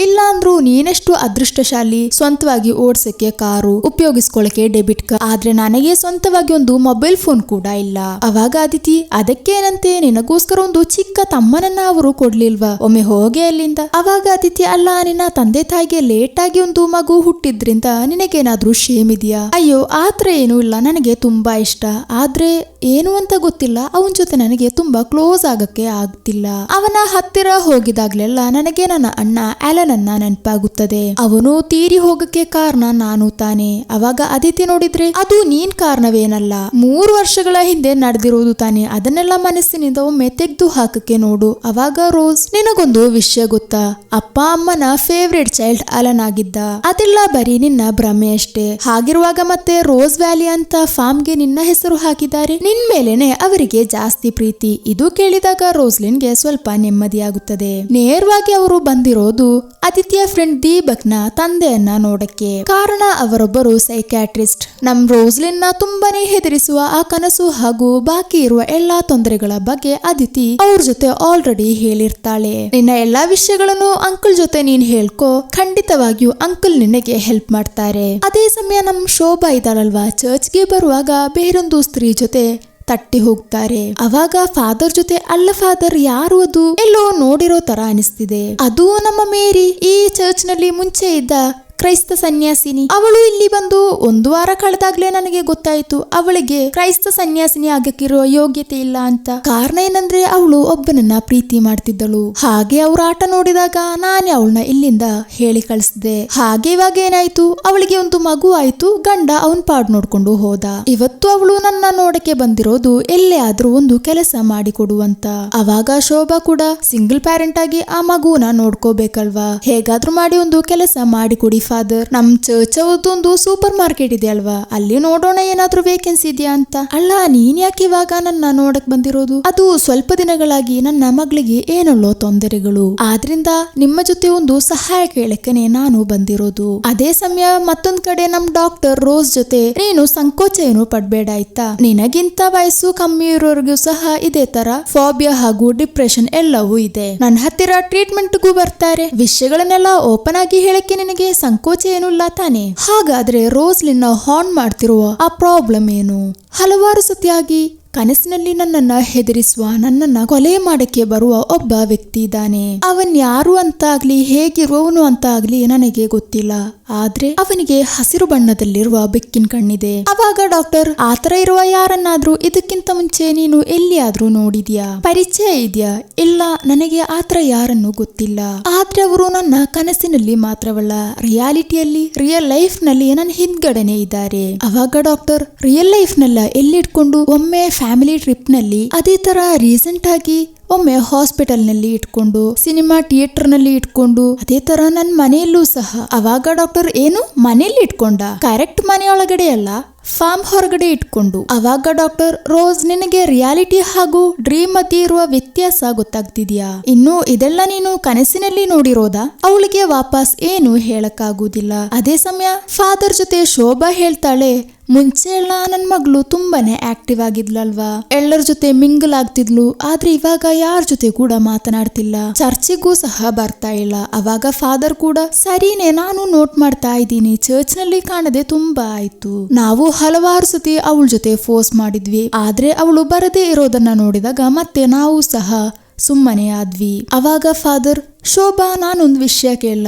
ಇಲ್ಲ ಅಂದ್ರೂ ನೀನೆಷ್ಟು ಅದೃಷ್ಟಶಾಲಿ, ಸ್ವಂತವಾಗಿ ಓಡ್ಸಕ್ಕೆ ಕಾರು, ಉಪಯೋಗಿಸ್ಕೊಳಕ್ಕೆ ಡೆಬಿಟ್ ಕಾರ್ಡ್, ಆದ್ರೆ ನನಗೆ ಸ್ವಂತವಾಗಿ ಒಂದು ಮೊಬೈಲ್ ಫೋನ್ ಕೂಡ ಇಲ್ಲ. ಅವಾಗ ಅದಿತಿ, ಅದಕ್ಕೇನಂತೆ, ನಿನಗೋಸ್ಕರ ಒಂದು ಚಿಕ್ಕ ತಮ್ಮನನ್ನ ಅವರು ಕೊಡ್ಲಿಲ್ವಾ, ಒಮ್ಮೆ ಹೋಗಿ ಅಲ್ಲಿಂದ. ಅವಾಗ ಅದಿತಿ, ಅಲ್ಲ ನಿನ್ನ ತಂದೆ ತಾಯಿಗೆ ಲೇಟ್ ಆಗಿ ಒಂದು ಮಗು ಹುಟ್ಟಿದ್ರಿಂದ ನಿನಗೇನಾದ್ರೂ ಶೇಮ್ ಇದೆಯಾ? ಅಯ್ಯೋ ಆತ್ರ ಏನೂ ಇಲ್ಲ, ನನಗೆ ತುಂಬಾ ಇಷ್ಟ, ಆದ್ರೆ ಏನು ಅಂತ ಗೊತ್ತಿಲ್ಲ, ಅವನ ಜೊತೆ ನನಗೆ ತುಂಬಾ ಕ್ಲೋಸ್ ಆಗಕ್ಕೆ ಆಗ್ತಿಲ್ಲ. ಅವನ ಹತ್ತಿರ ಹೋಗಿದಾಗ್ಲೆಲ್ಲ ನನಗೆ ನನ್ನ ಅಣ್ಣ ಆಲನ್ ಅನ್ನ ನೆನಪಾಗುತ್ತದೆ. ಅವನು ತೀರಿ ಹೋಗಕ್ಕೆ ಕಾರಣ ನಾನು ತಾನೆ. ಅವಾಗ ಅದಿತಿ ನೋಡಿದ್ರೆ, ಅದು ನೀನ್ ಕಾರಣವೇನಲ್ಲ, 3 ವರ್ಷಗಳ ಹಿಂದೆ ನಡೆದಿರೋದು ತಾನೆ, ಅದನ್ನೆಲ್ಲ ಮನಸ್ಸಿನಿಂದ ಒಮ್ಮೆ ತೆಗೆದು ಹಾಕಕ್ಕೆ ನೋಡು. ಅವಾಗ ರೋಸ್, ನಿನಗೊಂದು ವಿಷಯ ಗೊತ್ತಾ, ಅಪ್ಪ ಅಮ್ಮನ ಫೇವ್ರೇಟ್ ಚೈಲ್ಡ್ ಅಲನ್ ಆಗಿದ್ದ, ಅದೆಲ್ಲ ಬರೀ ನಿನ್ನ ಭ್ರಮೆ ಅಷ್ಟೇ. ಹಾಗಿರುವಾಗ ಮತ್ತೆ ರೋಸ್ ವ್ಯಾಲಿ ಅಂತ ಫಾರ್ಮ್ಗೆ ನಿನ್ನ ಹೆಸರು ಹಾಕಿದ್ದಾರೆ, ನಿನ್ ಮೇಲೆನೆ ಅವರಿಗೆ ಜಾಸ್ತಿ ಪ್ರೀತಿ. ಇದು ಕೇಳಿದಾಗ ರೋಸ್ಲಿನ್ಗೆ ಸ್ವಲ್ಪ ನೆಮ್ಮದಿಯಾಗುತ್ತದೆ. ನೇರವಾಗಿ ಅವರು ಬಂದಿರೋದು ಆದಿತ್ಯ ಫ್ರೆಂಡ್ ದೀಪಕ್ನ ತಂದೆಯನ್ನ ನೋಡಕ್ಕೆ. ಕಾರಣ ಅವರೊಬ್ಬರು ಸೈಕ್ಯಾಟ್ರಿಸ್ಟ್. ನಮ್ ರೋಸ್ಲಿನ್ ನ ತುಂಬಾನೇ ಹೆದರಿಸುವ ಆ ಕನಸು ಹಾಗೂ ಬಾಕಿ ಇರುವ ಎಲ್ಲಾ ತೊಂದರೆಗಳ ಬಗ್ಗೆ ಅದಿತಿ ಅವ್ರ ಜೊತೆ ಆಲ್ರೆಡಿ ಹೇಳಿರ್ತಾಳೆ. ನಿನ್ನ ಎಲ್ಲಾ ವಿಷಯಗಳನ್ನು ಅಂಕಲ್ ಜೊತೆ ನೀನ್ ಹೇಳ್ಕೊ, ಖಂಡಿತವಾಗಿಯೂ ಅಂಕಲ್ ನಿನಗೆ ಹೆಲ್ಪ್ ಮಾಡ್ತಾರೆ. ಅದೇ ಸಮಯ ನಮ್ ಶೋಭಾ ಇದ್ದಾಳಲ್ವಾ, ಚರ್ಚ್ಗೆ ಬರುವಾಗ ಬೇರೊಂದು ಸ್ತ್ರೀ ಜೊತೆ ತಟ್ಟಿ ಹೋಗ್ತಾರೆ. ಅವಾಗ ಫಾದರ್ ಜೊತೆ, ಅಲ್ಲ ಫಾದರ್ ಯಾರು ಅದು, ಎಲ್ಲೋ ನೋಡಿರೋ ತರ ಅನಿಸ್ತಿದೆ, ಅದು ನಮ್ಮ ಮೇರಿ, ಈ ಚರ್ಚ್ ನಲ್ಲಿ ಮುಂಚೆ ಇದ್ದ ಕ್ರೈಸ್ತ ಸನ್ಯಾಸಿನಿ. ಅವಳು ಇಲ್ಲಿ ಬಂದು 1 ವಾರ ಕಳೆದಾಗ್ಲೇ ನನಗೆ ಗೊತ್ತಾಯ್ತು ಅವಳಿಗೆ ಕ್ರೈಸ್ತ ಸನ್ಯಾಸಿನಿ ಆಗಕ್ಕಿರುವ ಯೋಗ್ಯತೆ ಇಲ್ಲ ಅಂತ. ಕಾರಣ ಏನಂದ್ರೆ ಅವಳು ಒಬ್ಬನನ್ನ ಪ್ರೀತಿ ಮಾಡ್ತಿದ್ದಳು. ಹಾಗೆ ಅವ್ರ ಆಟ ನೋಡಿದಾಗ ನಾನೇ ಅವಳನ್ನ ಇಲ್ಲಿಂದ ಹೇಳಿ ಕಳಿಸಿದೆ. ಹಾಗೆ ಇವಾಗ ಏನಾಯ್ತು, ಅವಳಿಗೆ ಒಂದು ಮಗು ಆಯ್ತು, ಗಂಡ ಅವನ್ ಪಾಡ್ ನೋಡ್ಕೊಂಡು ಹೋದ. ಇವತ್ತು ಅವಳು ನನ್ನ ನೋಡಕ್ಕೆ ಬಂದಿರೋದು ಎಲ್ಲೇ ಆದ್ರೂ ಒಂದು ಕೆಲಸ ಮಾಡಿ ಕೊಡುವಂತ. ಅವಾಗ ಶೋಭಾ ಕೂಡ ಸಿಂಗಲ್ ಪ್ಯಾರೆಂಟ್ ಆಗಿ ಆ ಮಗುನ ನೋಡ್ಕೋಬೇಕಲ್ವಾ, ಹೇಗಾದ್ರೂ ಮಾಡಿ ಒಂದು ಕೆಲಸ ಮಾಡಿಕೊಡಿ ಫಾದರ್. ನಮ್ ಚರ್ಚ್ ಒಂದು ಸೂಪರ್ ಮಾರ್ಕೆಟ್ ಇದೆ ಅಲ್ವಾ, ಅಲ್ಲಿ ನೋಡೋಣ ಏನಾದ್ರೂ ವೇಕೆನ್ಸಿ ಇದೆಯಾ ಅಂತ. ಅಲ್ಲ ನೀನ್ ಯಾಕೆ ಇವಾಗ ನನ್ನ ನೋಡಕ್ ಬಂದಿರೋದು? ಅದು ಸ್ವಲ್ಪ ದಿನಗಳಾಗಿ ನನ್ನ ಮಗಳಿಗೆ ಏನಲ್ಲೋ ತೊಂದರೆಗಳು, ಆದ್ರಿಂದ ನಿಮ್ಮ ಜೊತೆ ಒಂದು ಸಹಾಯ ಕೇಳಕ್ಕನೆ ನಾನು ಬಂದಿರೋದು. ಅದೇ ಸಮಯ ಮತ್ತೊಂದ್ ಕಡೆ ನಮ್ ಡಾಕ್ಟರ್ ರೋಸ್ ಜೊತೆ, ನೀನು ಸಂಕೋಚ ಏನು ಪಡ್ಬೇಡ ಆಯ್ತಾ, ನಿನಗಿಂತ ವಯಸ್ಸು ಕಮ್ಮಿ ಇರೋರ್ಗೂ ಸಹ ಇದೇ ತರ ಫೋಬಿಯಾ ಹಾಗೂ ಡಿಪ್ರೆಷನ್ ಎಲ್ಲವೂ ಇದೆ. ನನ್ನ ಹತ್ತಿರ ಟ್ರೀಟ್ಮೆಂಟ್ಗೂ ಬರ್ತಾರೆ, ವಿಷಯಗಳನ್ನೆಲ್ಲ ಓಪನ್ ಆಗಿ ಹೇಳಕ್ಕೆ ನಿನಗೆ ಸಂಕೋಚ ಏನೂ ಇಲ್ಲ ತಾನೆ? ಹಾಗಾದ್ರೆ ರೋಸ್ಲಿನ್ ಹಾರ್ನ್ ಮಾಡ್ತಿರುವ ಆ ಪ್ರಾಬ್ಲಮ್ ಏನು? ಹಲವಾರು ಸತಿಯಾಗಿ ಕನಸಿನಲ್ಲಿ ನನ್ನನ್ನ ಹೆದರಿಸುವ, ನನ್ನನ್ನ ಕೊಲೆ ಮಾಡಕ್ಕೆ ಬರುವ ಒಬ್ಬ ವ್ಯಕ್ತಿ ಇದ್ದಾನೆ. ಅವನ್ ಯಾರು ಅಂತ ಆಗ್ಲಿ, ಹೇಗಿರುವವನು ಅಂತ ಆಗ್ಲಿ ನನಗೆ ಗೊತ್ತಿಲ್ಲ, ಆದ್ರೆ ಅವನಿಗೆ ಹಸಿರು ಬಣ್ಣದಲ್ಲಿರುವ ಬೆಕ್ಕಿನ ಕಣ್ಣಿದೆ. ಅವಾಗ ಡಾಕ್ಟರ್, ಆತರ ಇರುವ ಯಾರನ್ನಾದ್ರೂ ಇದಕ್ಕಿಂತ ಮುಂಚೆ ನೀನು ಎಲ್ಲಿಯಾದ್ರೂ ನೋಡಿದ್ಯಾ, ಪರಿಚಯ ಇದೆಯಾ? ಇಲ್ಲ, ನನಗೆ ಆತರ ಯಾರನ್ನು ಗೊತ್ತಿಲ್ಲ, ಆದ್ರೆ ಅವರು ನನ್ನ ಕನಸಿನಲ್ಲಿ ಮಾತ್ರವಲ್ಲ, ರಿಯಾಲಿಟಿಯಲ್ಲಿ, ರಿಯಲ್ ಲೈಫ್ ನಲ್ಲಿ ನನ್ನ ಹಿಂದ್ಗಡೆನೆ ಇದ್ದಾರೆ. ಅವಾಗ ಡಾಕ್ಟರ್, ರಿಯಲ್ ಲೈಫ್ ನೆಲ್ಲ ಎಲ್ಲಿಟ್ಕೊಂಡು? ಒಮ್ಮೆ ಫ್ಯಾಮಿಲಿ ಟ್ರಿಪ್ ನಲ್ಲಿ, ಅದೇ ತರ ರೀಸೆಂಟ್ ಆಗಿ ಒಮ್ಮೆ ಹಾಸ್ಪಿಟಲ್ ನಲ್ಲಿ ಇಟ್ಕೊಂಡು, ಸಿನಿಮಾ ಥಿಯೇಟರ್ ನಲ್ಲಿ ಇಟ್ಕೊಂಡು, ಅದೇ ತರ ನನ್ ಮನೆಯಲ್ಲೂ ಸಹ. ಅವಾಗ ಡಾಕ್ಟರ್, ಏನು ಮನೆಯಲ್ಲಿ ಇಟ್ಕೊಂಡ? ಕರೆಕ್ಟ್, ಮನೆಯೊಳಗಡೆ ಅಲ್ಲ, ಫಾರ್ಮ್ ಹೊರಗಡೆ ಇಟ್ಕೊಂಡು. ಅವಾಗ ಡಾಕ್ಟರ್, ರೋಸ್ ನಿನಗೆ ರಿಯಾಲಿಟಿ ಹಾಗೂ ಡ್ರೀಮ್ ಮಧ್ಯೆ ಇರುವ ವ್ಯತ್ಯಾಸ ಗೊತ್ತಾಗ್ತಿದ್ಯಾ? ಇನ್ನು ಇದೆಲ್ಲ ನೀನು ಕನಸಿನಲ್ಲಿ ನೋಡಿರೋದಾ? ಅವಳಿಗೆ ವಾಪಸ್ ಏನು ಹೇಳಕ್ಕಾಗುವುದಿಲ್ಲ. ಅದೇ ಸಮಯ ಫಾದರ್ ಜೊತೆ ಶೋಭಾ ಹೇಳ್ತಾಳೆ, ಮುಂಚೆ ಎಲ್ಲ ನನ್ ಮಗಳು ತುಂಬಾನೇ ಆಕ್ಟಿವ್ ಆಗಿದ್ಲಲ್ವಾ, ಎಲ್ಲರ ಜೊತೆ ಮಿಂಗಲ್ ಆಗ್ತಿದ್ಲು, ಆದ್ರೆ ಇವಾಗ ಯಾರ ಜೊತೆ ಕೂಡ ಮಾತನಾಡ್ತಿಲ್ಲ, ಚರ್ಚಿಗೂ ಸಹ ಬರ್ತಾ ಇಲ್ಲ. ಅವಾಗ ಫಾದರ್ ಕೂಡ, ಸರಿನೇ, ನಾನು ನೋಟ್ ಮಾಡ್ತಾ ಇದ್ದೀನಿ, ಚರ್ಚ್ ನಲ್ಲಿ ಕಾಣದೆ ತುಂಬಾ ಆಯ್ತು, ನಾವು ಹಲವಾರು ಸತಿ ಅವಳ ಜೊತೆ ಫೋರ್ಸ್ ಮಾಡಿದ್ವಿ, ಆದ್ರೆ ಅವಳು ಬರದೇ ಇರೋದನ್ನ ನೋಡಿದಾಗ ಮತ್ತೆ ನಾವು ಸಹ ಸುಮ್ಮನೆ ಆದ್ವಿ. ಅವಾಗ ಫಾದರ್, ಶೋಭಾ ನಾನೊಂದು ವಿಷಯ ಕೇಳ,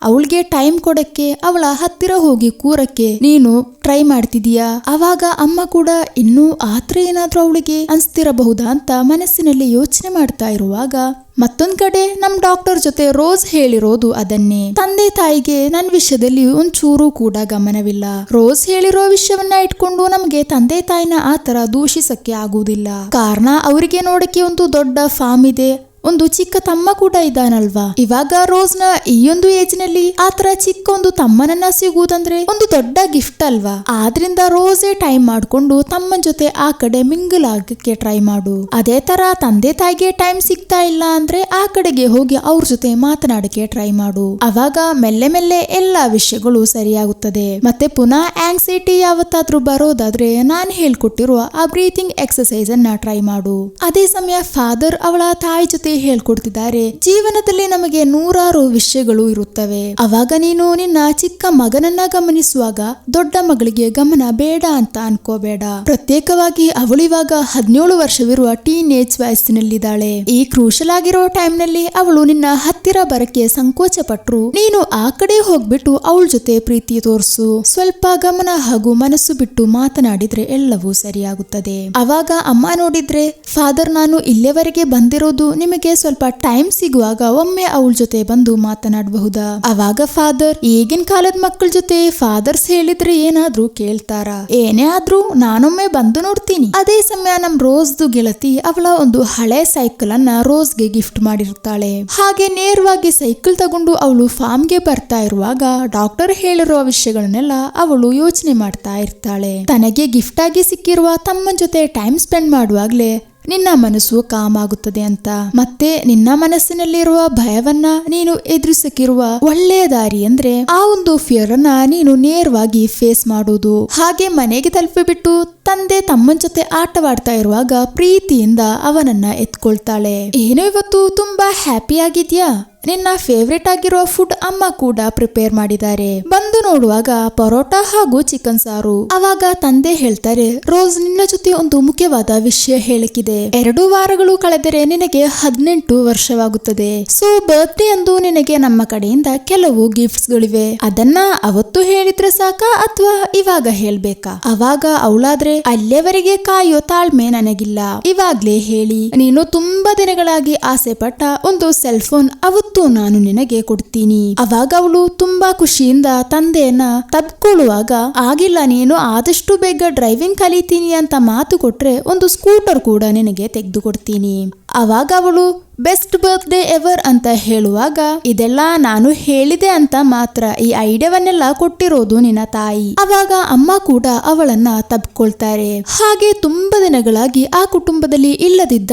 ಅವಳಿಗೆ ಟೈಮ್ ಕೊಡಕ್ಕೆ, ಅವಳ ಹತ್ತಿರ ಹೋಗಿ ಕೂರಕ್ಕೆ ನೀನು ಟ್ರೈ ಮಾಡ್ತಿದೀಯಾ? ಅವಾಗ ಅಮ್ಮ ಕೂಡ ಇನ್ನೂ ಆತರ ಏನಾದ್ರೂ ಅವಳಿಗೆ ಅನ್ಸ್ತಿರಬಹುದಾ ಅಂತ ಮನಸ್ಸಿನಲ್ಲಿ ಯೋಚನೆ ಮಾಡ್ತಾ ಇರುವಾಗ ಮತ್ತೊಂದ್ ಕಡೆ ನಮ್ ಡಾಕ್ಟರ್ ಜೊತೆ ರೋಸ್ ಹೇಳಿರೋದು ಅದನ್ನೇ. ತಂದೆ ತಾಯಿಗೆ ನನ್ ವಿಷಯದಲ್ಲಿ ಒಂಚೂರು ಕೂಡ ಗಮನವಿಲ್ಲ. ರೋಸ್ ಹೇಳಿರೋ ವಿಷಯವನ್ನ ಇಟ್ಕೊಂಡು ನಮ್ಗೆ ತಂದೆ ತಾಯಿನ ಆತರ ದೂಷಿಸಕ್ಕೆ ಆಗುವುದಿಲ್ಲ. ಕಾರಣ ಅವರಿಗೆ ನೋಡಕ್ಕೆ ಒಂದು ದೊಡ್ಡ ಫಾರ್ಮ್ ಇದೆ, ಒಂದು ಚಿಕ್ಕ ತಮ್ಮ ಕೂಡ ಇದ್ದಾನಲ್ವಾ. ಇವಾಗ ರೋಸ್ ನ ಈ ಒಂದು ಏಜ್ ನಲ್ಲಿ ಆತರ ಚಿಕ್ಕ ಒಂದು ತಮ್ಮನನ್ನ ಸಿಗುವುದಂದ್ರೆ ಒಂದು ದೊಡ್ಡ ಗಿಫ್ಟ್ ಅಲ್ವಾ. ಆದ್ರಿಂದ ರೋಸೇ ಟೈಮ್ ಮಾಡ್ಕೊಂಡು ತಮ್ಮನ ಜೊತೆ ಆ ಕಡೆ ಮಿಂಗಲ್ ಆಗಕ್ಕೆ ಟ್ರೈ ಮಾಡು. ಅದೇ ತರ ತಂದೆ ತಾಯಿಗೆ ಟೈಮ್ ಸಿಗ್ತಾ ಇಲ್ಲ ಅಂದ್ರೆ ಆ ಕಡೆಗೆ ಹೋಗಿ ಅವ್ರ ಜೊತೆ ಮಾತನಾಡಕ್ಕೆ ಟ್ರೈ ಮಾಡು. ಅವಾಗ ಮೆಲ್ಲೆ ಮೆಲ್ಲೆ ಎಲ್ಲಾ ವಿಷಯಗಳು ಸರಿಯಾಗುತ್ತದೆ. ಮತ್ತೆ ಪುನಃ ಆಂಗ್ಸೈಟಿ ಯಾವತ್ತಾದ್ರೂ ಬರೋದಾದ್ರೆ ನಾನ್ ಹೇಳ್ಕೊಟ್ಟಿರುವ ಆ ಬ್ರೀತಿಂಗ್ ಎಕ್ಸರ್ಸೈಸ್ ಅನ್ನ ಟ್ರೈ ಮಾಡು. ಅದೇ ಸಮಯ ಫಾದರ್ ಅವಳ ತಾಯಿ ಜೊತೆ ಹೇಳ್ಕೊಡ್ತಿದ್ದಾರೆ, ಜೀವನದಲ್ಲಿ ನಮಗೆ ನೂರಾರು ವಿಷಯಗಳು ಇರುತ್ತವೆ. ಅವಾಗ ನೀನು ನಿನ್ನ ಚಿಕ್ಕ ಮಗನನ್ನ ಗಮನಿಸುವಾಗ ದೊಡ್ಡ ಮಗಳಿಗೆ ಗಮನ ಬೇಡ ಅಂತ ಅನ್ಕೋಬೇಡ. ಪ್ರತ್ಯೇಕವಾಗಿ ಅವಳಿವಾಗ 17 ವರ್ಷವಿರುವ ಟೀನೇಜ್ ವಯಸ್ಸಿನಲ್ಲಿದ್ದಾಳೆ. ಈ ಕ್ರೂಷಲ್ ಆಗಿರೋ ಟೈಮ್ ನಲ್ಲಿ ಅವಳು ನಿನ್ನ ಹತ್ತಿರ ಬರಕ್ಕೆ ಸಂಕೋಚ ಪಟ್ರು ನೀನು ಆ ಕಡೆ ಹೋಗ್ಬಿಟ್ಟು ಅವಳ ಜೊತೆ ಪ್ರೀತಿ ತೋರಿಸು. ಸ್ವಲ್ಪ ಗಮನ ಹಾಗೂ ಮನಸ್ಸು ಬಿಟ್ಟು ಮಾತನಾಡಿದ್ರೆ ಎಲ್ಲವೂ ಸರಿಯಾಗುತ್ತದೆ. ಅವಾಗ ಅಮ್ಮ ನೋಡಿದ್ರೆ, ಫಾದರ್ ನಾನು ಇಲ್ಲಿವರೆಗೆ ಬಂದಿರೋದು ನಿಮಗೆ ಸ್ವಲ್ಪ ಟೈಮ್ ಸಿಗುವಾಗ ಒಮ್ಮೆ ಅವಳ ಜೊತೆ ಬಂದು ಮಾತನಾಡಬಹುದಾ? ಅವಾಗ ಫಾದರ್, ಈಗಿನ ಕಾಲದ ಮಕ್ಕಳ ಜೊತೆ ಫಾದರ್ಸ್ ಹೇಳಿದ್ರೆ ಏನಾದ್ರೂ ಕೇಳ್ತಾರ? ಏನೇ ಆದ್ರೂ ನಾನೊಮ್ಮೆ ಬಂದು ನೋಡ್ತೀನಿ. ಅದೇ ಸಮಯ ನಮ್ ರೋಸ್ದು ಗೆಳತಿ ಅವಳ ಒಂದು ಹಳೆ ಸೈಕಲ್ ಅನ್ನ ರೋಸ್ಗೆ ಗಿಫ್ಟ್ ಮಾಡಿರ್ತಾಳೆ. ಹಾಗೆ ನೇರವಾಗಿ ಸೈಕಲ್ ತಗೊಂಡು ಅವಳು ಫಾರ್ಮ್ಗೆ ಬರ್ತಾ ಇರುವಾಗ ಡಾಕ್ಟರ್ ಹೇಳಿರುವ ವಿಷಯಗಳನ್ನೆಲ್ಲ ಅವಳು ಯೋಚನೆ ಮಾಡ್ತಾ ಇರ್ತಾಳೆ. ತನಗೆ ಗಿಫ್ಟ್ ಆಗಿ ಸಿಕ್ಕಿರುವ ತಮ್ಮನ ಜೊತೆ ಟೈಮ್ ಸ್ಪೆಂಡ್ ಮಾಡುವಾಗ್ಲೇ ನಿನ್ನ ಮನಸ್ಸು ಕಾಮ್ ಆಗುತ್ತದೆ ಅಂತ. ಮತ್ತೆ ನಿನ್ನ ಮನಸ್ಸಿನಲ್ಲಿರುವ ಭಯವನ್ನ ನೀನು ಎದುರಿಸಕ್ಕಿರುವ ಒಳ್ಳೆಯ ದಾರಿ ಅಂದ್ರೆ ಆ ಒಂದು ಫಿಯರ್ ಅನ್ನ ನೀನು ನೇರವಾಗಿ ಫೇಸ್ ಮಾಡೋದು. ಹಾಗೆ ಮನೆಗೆ ತಲುಪಿಬಿಟ್ಟು ತಂದೆ ತಮ್ಮನ ಜೊತೆ ಆಟವಾಡ್ತಾ ಇರುವಾಗ ಪ್ರೀತಿಯಿಂದ ಅವನನ್ನ ಎತ್ಕೊಳ್ತಾಳೆ. ಏನೋ ಇವತ್ತು ತುಂಬಾ ಹ್ಯಾಪಿ ಆಗಿದ್ಯಾ? ನಿನ್ನ ಫೇವ್ರೇಟ್ ಆಗಿರೋ ಫುಡ್ ಅಮ್ಮ ಕೂಡ ಪ್ರಿಪೇರ್ ಮಾಡಿದ್ದಾರೆ. ಬಂದು ನೋಡುವಾಗ ಪರೋಟ ಹಾಗೂ ಚಿಕನ್ ಸಾರು. ಅವಾಗ ತಂದೆ ಹೇಳ್ತಾರೆ, ರೋಸ್ ನಿನ್ನ ಜೊತೆ ಒಂದು ಮುಖ್ಯವಾದ ವಿಷಯ ಹೇಳಕ್ಕಿದೆ. 2 ವಾರಗಳು ಕಳೆದರೆ ನಿನಗೆ 18 ವರ್ಷವಾಗುತ್ತದೆ. ಸೊ ಬರ್ತ್ಡೇ ಅಂದು ನಿನಗೆ ನಮ್ಮ ಕಡೆಯಿಂದ ಕೆಲವು ಗಿಫ್ಟ್ಸ್ ಗಳಿವೆ. ಅದನ್ನ ಅವತ್ತು ಹೇಳಿದ್ರೆ ಸಾಕಾ ಅಥವಾ ಇವಾಗ ಹೇಳ್ಬೇಕಾ? ಅವಾಗ ಅವಳಾದ್ರೆ, ಅಲ್ಲಿಯವರೆಗೆ ಕಾಯೋ ತಾಳ್ಮೆ ನನಗಿಲ್ಲ, ಇವಾಗ್ಲೇ ಹೇಳಿ. ನೀನು ತುಂಬಾ ದಿನಗಳಾಗಿ ಆಸೆ ಪಟ್ಟ ಒಂದು ಸೆಲ್ ಫೋನ್ ಅವತ್ತು ನಾನು ನಿನಗೆ ಕೊಡ್ತೀನಿ. ಅವಾಗ ಅವಳು ತುಂಬಾ ಖುಷಿಯಿಂದ ತಂದೆಯನ್ನ ತಬ್ಕೊಳ್ಳುವಾಗ, ಆಗಿಲ್ಲ, ನೀನು ಆದಷ್ಟು ಬೇಗ ಡ್ರೈವಿಂಗ್ ಕಲಿತೀನಿ ಅಂತ ಮಾತು ಕೊಟ್ರೆ ಒಂದು ಸ್ಕೂಟರ್ ಕೂಡ ನಿನಗೆ ತೆಗೆದು ಕೊಡ್ತೀನಿ. ಅವಾಗ ಅವಳು ಬೆಸ್ಟ್ ಬರ್ತ್ಡೇ ಎವರ್ ಅಂತ ಹೇಳುವಾಗ, ಇದೆಲ್ಲ ನಾನು ಹೇಳಿದೆ ಅಂತ ಮಾತ್ರ, ಈ ಐಡಿಯಾವನ್ನೆಲ್ಲ ಕೊಟ್ಟಿರೋದು ನಿನ್ನ ತಾಯಿ. ಅವಾಗ ಅಮ್ಮ ಕೂಡ ಅವಳನ್ನ ತಬ್ಕೊಳ್ತಾರೆ. ಹಾಗೆ ತುಂಬಾ ದಿನಗಳಾಗಿ ಆ ಕುಟುಂಬದಲ್ಲಿ ಇಲ್ಲದಿದ್ದ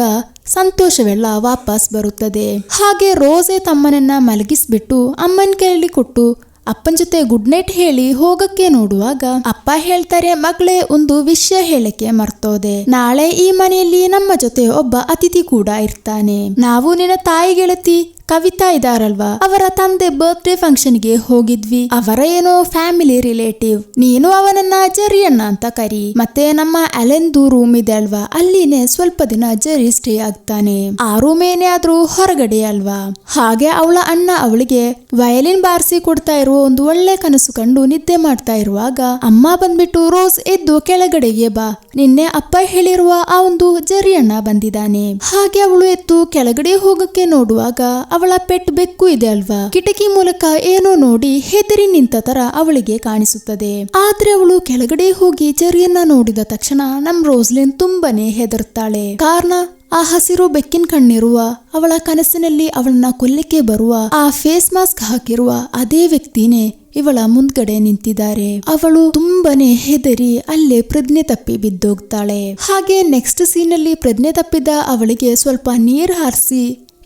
ಸಂತೋಷವೆಲ್ಲ ವಾಪಸ್ ಬರುತ್ತದೆ. ಹಾಗೆ ರೋಸೆ ತಮ್ಮನನ್ನ ಮಲಗಿಸ್ಬಿಟ್ಟು ಅಮ್ಮನ ಕೈಯಲ್ಲಿ ಕೊಟ್ಟು ಅಪ್ಪನ ಜೊತೆ ಗುಡ್ ನೈಟ್ ಹೇಳಿ ಹೋಗಕ್ಕೆ ನೋಡುವಾಗ ಅಪ್ಪ ಹೇಳ್ತಾರೆ, ಮಗಳೇ ಒಂದು ವಿಷಯ ಹೇಳಕ್ಕೆ ಮರ್ತೋದೆ. ನಾಳೆ ಈ ಮನೆಯಲ್ಲಿ ನಮ್ಮ ಜೊತೆ ಒಬ್ಬ ಅತಿಥಿ ಕೂಡ ಇರ್ತಾನೆ. ನಾವು ನಿನ್ನ ತಾಯಿ ಗೆಳತಿ ಕವಿತಾ ಇದಾರಲ್ವಾ, ಅವರ ತಂದೆ ಬರ್ತ್ಡೇ ಫಂಕ್ಷನ್ಗೆ ಹೋಗಿದ್ವಿ. ಅವರ ಏನೋ ಫ್ಯಾಮಿಲಿ ರಿಲೇಟಿವ್. ನೀನು ಅವನನ್ನ ಜರಿಯಣ್ಣ ಅಂತ ಕರಿ. ಮತ್ತೆ ನಮ್ಮ ಅಲೆನ್ದು ರೂಮ್ ಇದೆ ಅಲ್ವಾ, ಅಲ್ಲಿನೇ ಸ್ವಲ್ಪ ದಿನ ಜರಿ ಸ್ಟೇ ಆಗ್ತಾನೆ. ಆ ರೂಮ್ ಏನೇ ಆದ್ರೂ ಹೊರಗಡೆ ಅಲ್ವಾ. ಹಾಗೆ ಅವಳ ಅಣ್ಣ ಅವಳಿಗೆ ವಯಲಿನ್ ಬಾರಿಸಿ ಕೊಡ್ತಾ ಇರುವ ಒಂದು ಒಳ್ಳೆ ಕನಸು ಕಂಡು ನಿದ್ದೆ ಮಾಡ್ತಾ ಇರುವಾಗ ಅಮ್ಮ ಬಂದ್ಬಿಟ್ಟು, ರೋಸ್ ಎದ್ದು ಕೆಳಗಡೆಗೆ ಬಾ, ನಿನ್ನೆ ಅಪ್ಪ ಹೇಳಿರುವ ಆ ಒಂದು ಜರಿಯಣ್ಣ ಬಂದಿದ್ದಾನೆ. ಹಾಗೆ ಅವಳು ಎದ್ದು ಕೆಳಗಡೆ ಹೋಗಕ್ಕೆ ನೋಡುವಾಗ ಅವಳ ಪೆಟ್ ಬೆಕ್ಕು ಇದೆ ಅಲ್ವಾ, ಕಿಟಕಿ ಮೂಲಕ ಏನೋ ನೋಡಿ ಹೆದರಿ ನಿಂತ ತರ ಅವಳಿಗೆ ಕಾಣಿಸುತ್ತದೆ. ಆದ್ರೆ ಅವಳು ಕೆಳಗಡೆ ಹೋಗಿ ಜರಿಯನ್ನ ನೋಡಿದ ತಕ್ಷಣ ನಮ್ ರೋಸ್ಲಿನ್ ತುಂಬಾನೇ ಹೆದರ್ತಾಳೆ. ಕಾರಣ ಆ ಹಸಿರು ಬೆಕ್ಕಿನ ಕಣ್ಣಿರುವ ಅವಳ ಕನಸಿನಲ್ಲಿ ಅವಳನ್ನ ಕೊಲ್ಲಿಕ್ಕೆ ಬರುವ ಆ ಫೇಸ್ ಮಾಸ್ಕ್ ಹಾಕಿರುವ ಅದೇ ವ್ಯಕ್ತಿನೇ ಇವಳ ಮುಂದ್ಗಡೆ ನಿಂತಿದ್ದಾರೆ. ಅವಳು ತುಂಬಾನೇ ಹೆದರಿ ಅಲ್ಲೇ ಪ್ರಜ್ಞೆ ತಪ್ಪಿ ಬಿದ್ದೋಗ್ತಾಳೆ. ಹಾಗೆ ನೆಕ್ಸ್ಟ್ ಸೀನಲ್ಲಿ ಪ್ರಜ್ಞೆ ತಪ್ಪಿದ ಅವಳಿಗೆ ಸ್ವಲ್ಪ ನೀರು ಹಾರಿಸಿ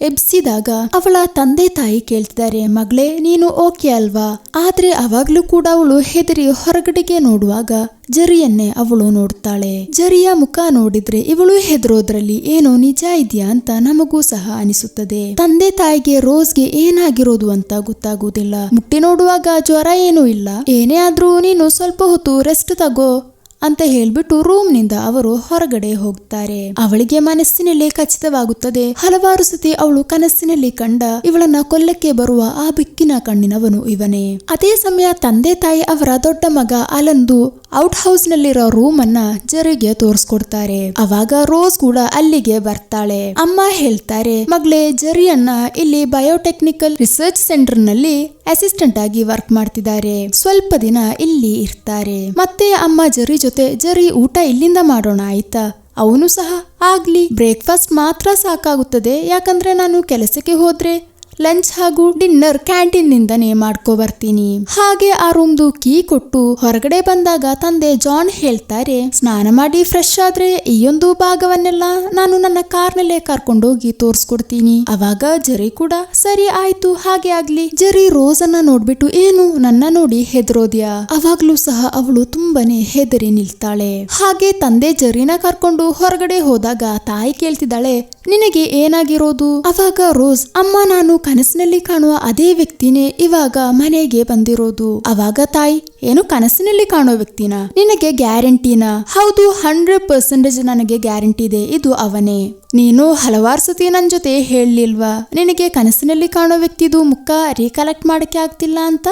ಎಬ್ಸಿದಾಗ ಅವಳ ತಂದೆ ತಾಯಿ ಕೇಳ್ತಿದ್ದಾರೆ, ಮಗಳೇ ನೀನು ಓಕೆ ಅಲ್ವಾ? ಆದ್ರೆ ಅವಾಗ್ಲೂ ಕೂಡ ಅವಳು ಹೆದರಿ ಹೊರಗಡೆಗೆ ನೋಡುವಾಗ ಜರಿಯನ್ನೇ ಅವಳು ನೋಡ್ತಾಳೆ. ಜರಿಯ ಮುಖ ನೋಡಿದ್ರೆ ಇವಳು ಹೆದರೋದ್ರಲ್ಲಿ ಏನೋ ನಿಜ ಇದೆಯಾ ಅಂತ ನಮಗೂ ಸಹ ಅನಿಸುತ್ತದೆ. ತಂದೆ ತಾಯಿಗೆ ರೋಸ್ಗೆ ಏನಾಗಿರೋದು ಅಂತ ಗೊತ್ತಾಗುವುದಿಲ್ಲ. ಮುಟ್ಟಿ ನೋಡುವಾಗ ಜ್ವರ ಏನೂ ಇಲ್ಲ. ಏನೇ ಆದ್ರೂ ನೀನು ಸ್ವಲ್ಪ ಹೊತ್ತು ರೆಸ್ಟ್ ತಗೋ ಅಂತ ಹೇಳ್ಬಿಟ್ಟು ರೂಮ್ ನಿಂದ ಅವರು ಹೊರಗಡೆ ಹೋಗ್ತಾರೆ. ಅವಳಿಗೆ ಮನಸ್ಸಿನಲ್ಲಿ ಖಚಿತವಾಗುತ್ತದೆ, ಹಲವಾರು ಸತಿ ಅವಳು ಕನಸಿನಲ್ಲಿ ಕಂಡ ಇವಳನ್ನ ಕೊಲ್ಲಕ್ಕೆ ಬರುವ ಆ ಬೆಕ್ಕಿನ ಕಣ್ಣಿನವನು ಇವನೇ. ಅದೇ ಸಮಯ ತಂದೆ ತಾಯಿ ಅವರ ದೊಡ್ಡ ಮಗ ಅಲನ್ದು ಔಟ್ ಹೌಸ್ ನಲ್ಲಿರೋ ರೂಮ್ ಅನ್ನ ಜರಿಗೆ ತೋರಿಸ್ಕೊಡ್ತಾರೆ. ಅವಾಗ ರೋಸ್ ಕೂಡ ಅಲ್ಲಿಗೆ ಬರ್ತಾಳೆ. ಅಮ್ಮ ಹೇಳ್ತಾರೆ, ಮಗಳೇ ಜರಿಯನ್ನ ಇಲ್ಲಿ ಬಯೋಟೆಕ್ನಿಕಲ್ ರಿಸರ್ಚ್ ಸೆಂಟರ್ ನಲ್ಲಿ ಅಸಿಸ್ಟೆಂಟ್ ಆಗಿ ವರ್ಕ್ ಮಾಡ್ತಿದ್ದಾರೆ, ಸ್ವಲ್ಪ ದಿನ ಇಲ್ಲಿ ಇರ್ತಾರೆ. ಮತ್ತೆ ಅಮ್ಮ ಜರಿ ಜೊತೆ, ಜರಿ ಊಟ ಇಲ್ಲಿಂದ ಮಾಡೋಣ ಆಯ್ತಾ? ಅವನು ಸಹ ಆಗ್ಲಿ, ಬ್ರೇಕ್ಫಾಸ್ಟ್ ಮಾತ್ರ ಸಾಕಾಗುತ್ತದೆ, ಯಾಕಂದ್ರೆ ನಾನು ಕೆಲಸಕ್ಕೆ ಹೋದ್ರೆ ಲಂಚ್ ಹಾಗೂ ಡಿನ್ನರ್ ಕ್ಯಾಂಟೀನ್ ನಿಂದನೇ ಮಾಡ್ಕೊ ಬರ್ತೀನಿ. ಹಾಗೆ ಆ ರೂಮ್ದು ಕೀ ಕೊಟ್ಟು ಹೊರಗಡೆ ಬಂದಾಗ ತಂದೆ ಜಾನ್ ಹೇಳ್ತಾರೆ, ಸ್ನಾನ ಮಾಡಿ ಫ್ರೆಶ್ ಆದ್ರೆ ಈ ಒಂದು ಭಾಗವನ್ನೆಲ್ಲ ನಾನು ನನ್ನ ಕಾರ್ನಲ್ಲೇ ಕರ್ಕೊಂಡೋಗಿ ತೋರ್ಸ್ಕೊಡ್ತೀನಿ. ಅವಾಗ ಜರಿ ಕೂಡ ಸರಿ ಆಯ್ತು ಹಾಗೆ ಆಗ್ಲಿ. ಜರಿ ರೋಸ್ ಅನ್ನ ನೋಡ್ಬಿಟ್ಟು, ಏನು ನನ್ನ ನೋಡಿ ಹೆದರೋದ್ಯಾ? ಅವಾಗ್ಲೂ ಸಹ ಅವಳು ತುಂಬಾನೇ ಹೆದರಿ ನಿಲ್ತಾಳೆ. ಹಾಗೆ ತಂದೆ ಜರಿನ ಕರ್ಕೊಂಡು ಹೊರಗಡೆ ಹೋದಾಗ ತಾಯಿ ಕೇಳ್ತಿದ್ದಾಳೆ, ನಿನಗೆ ಏನಾಗಿರೋದು? ಅವಾಗ ರೋಸ್, ಅಮ್ಮ ನಾನು ಕನಸಿನಲ್ಲಿ ಕಾಣುವ ಅದೇ ವ್ಯಕ್ತಿನೇ ಇವಾಗ ಮನೆಗೆ ಬಂದಿರೋದು. ಅವಾಗ ತಾಯಿ, ಏನು ಕನಸಿನಲ್ಲಿ ಕಾಣೋ ವ್ಯಕ್ತಿನ? ನಿನಗೆ ಗ್ಯಾರಂಟಿನಾ? ಹೌದು, 100% ನನಗೆ ಗ್ಯಾರಂಟಿ ಇದೆ, ಇದು ಅವನೇ. ನೀನು ಹಲವಾರು ಸತಿ ನನ್ ಜೊತೆ ಹೇಳಲಿಲ್ವಾ ನಿನಗೆ ಕನಸಿನಲ್ಲಿ ಕಾಣೋ ವ್ಯಕ್ತಿದು ಮುಖ ರೀಕಲೆಕ್ಟ್ ಮಾಡಕ್ಕೆ ಆಗ್ತಿಲ್ಲ ಅಂತ?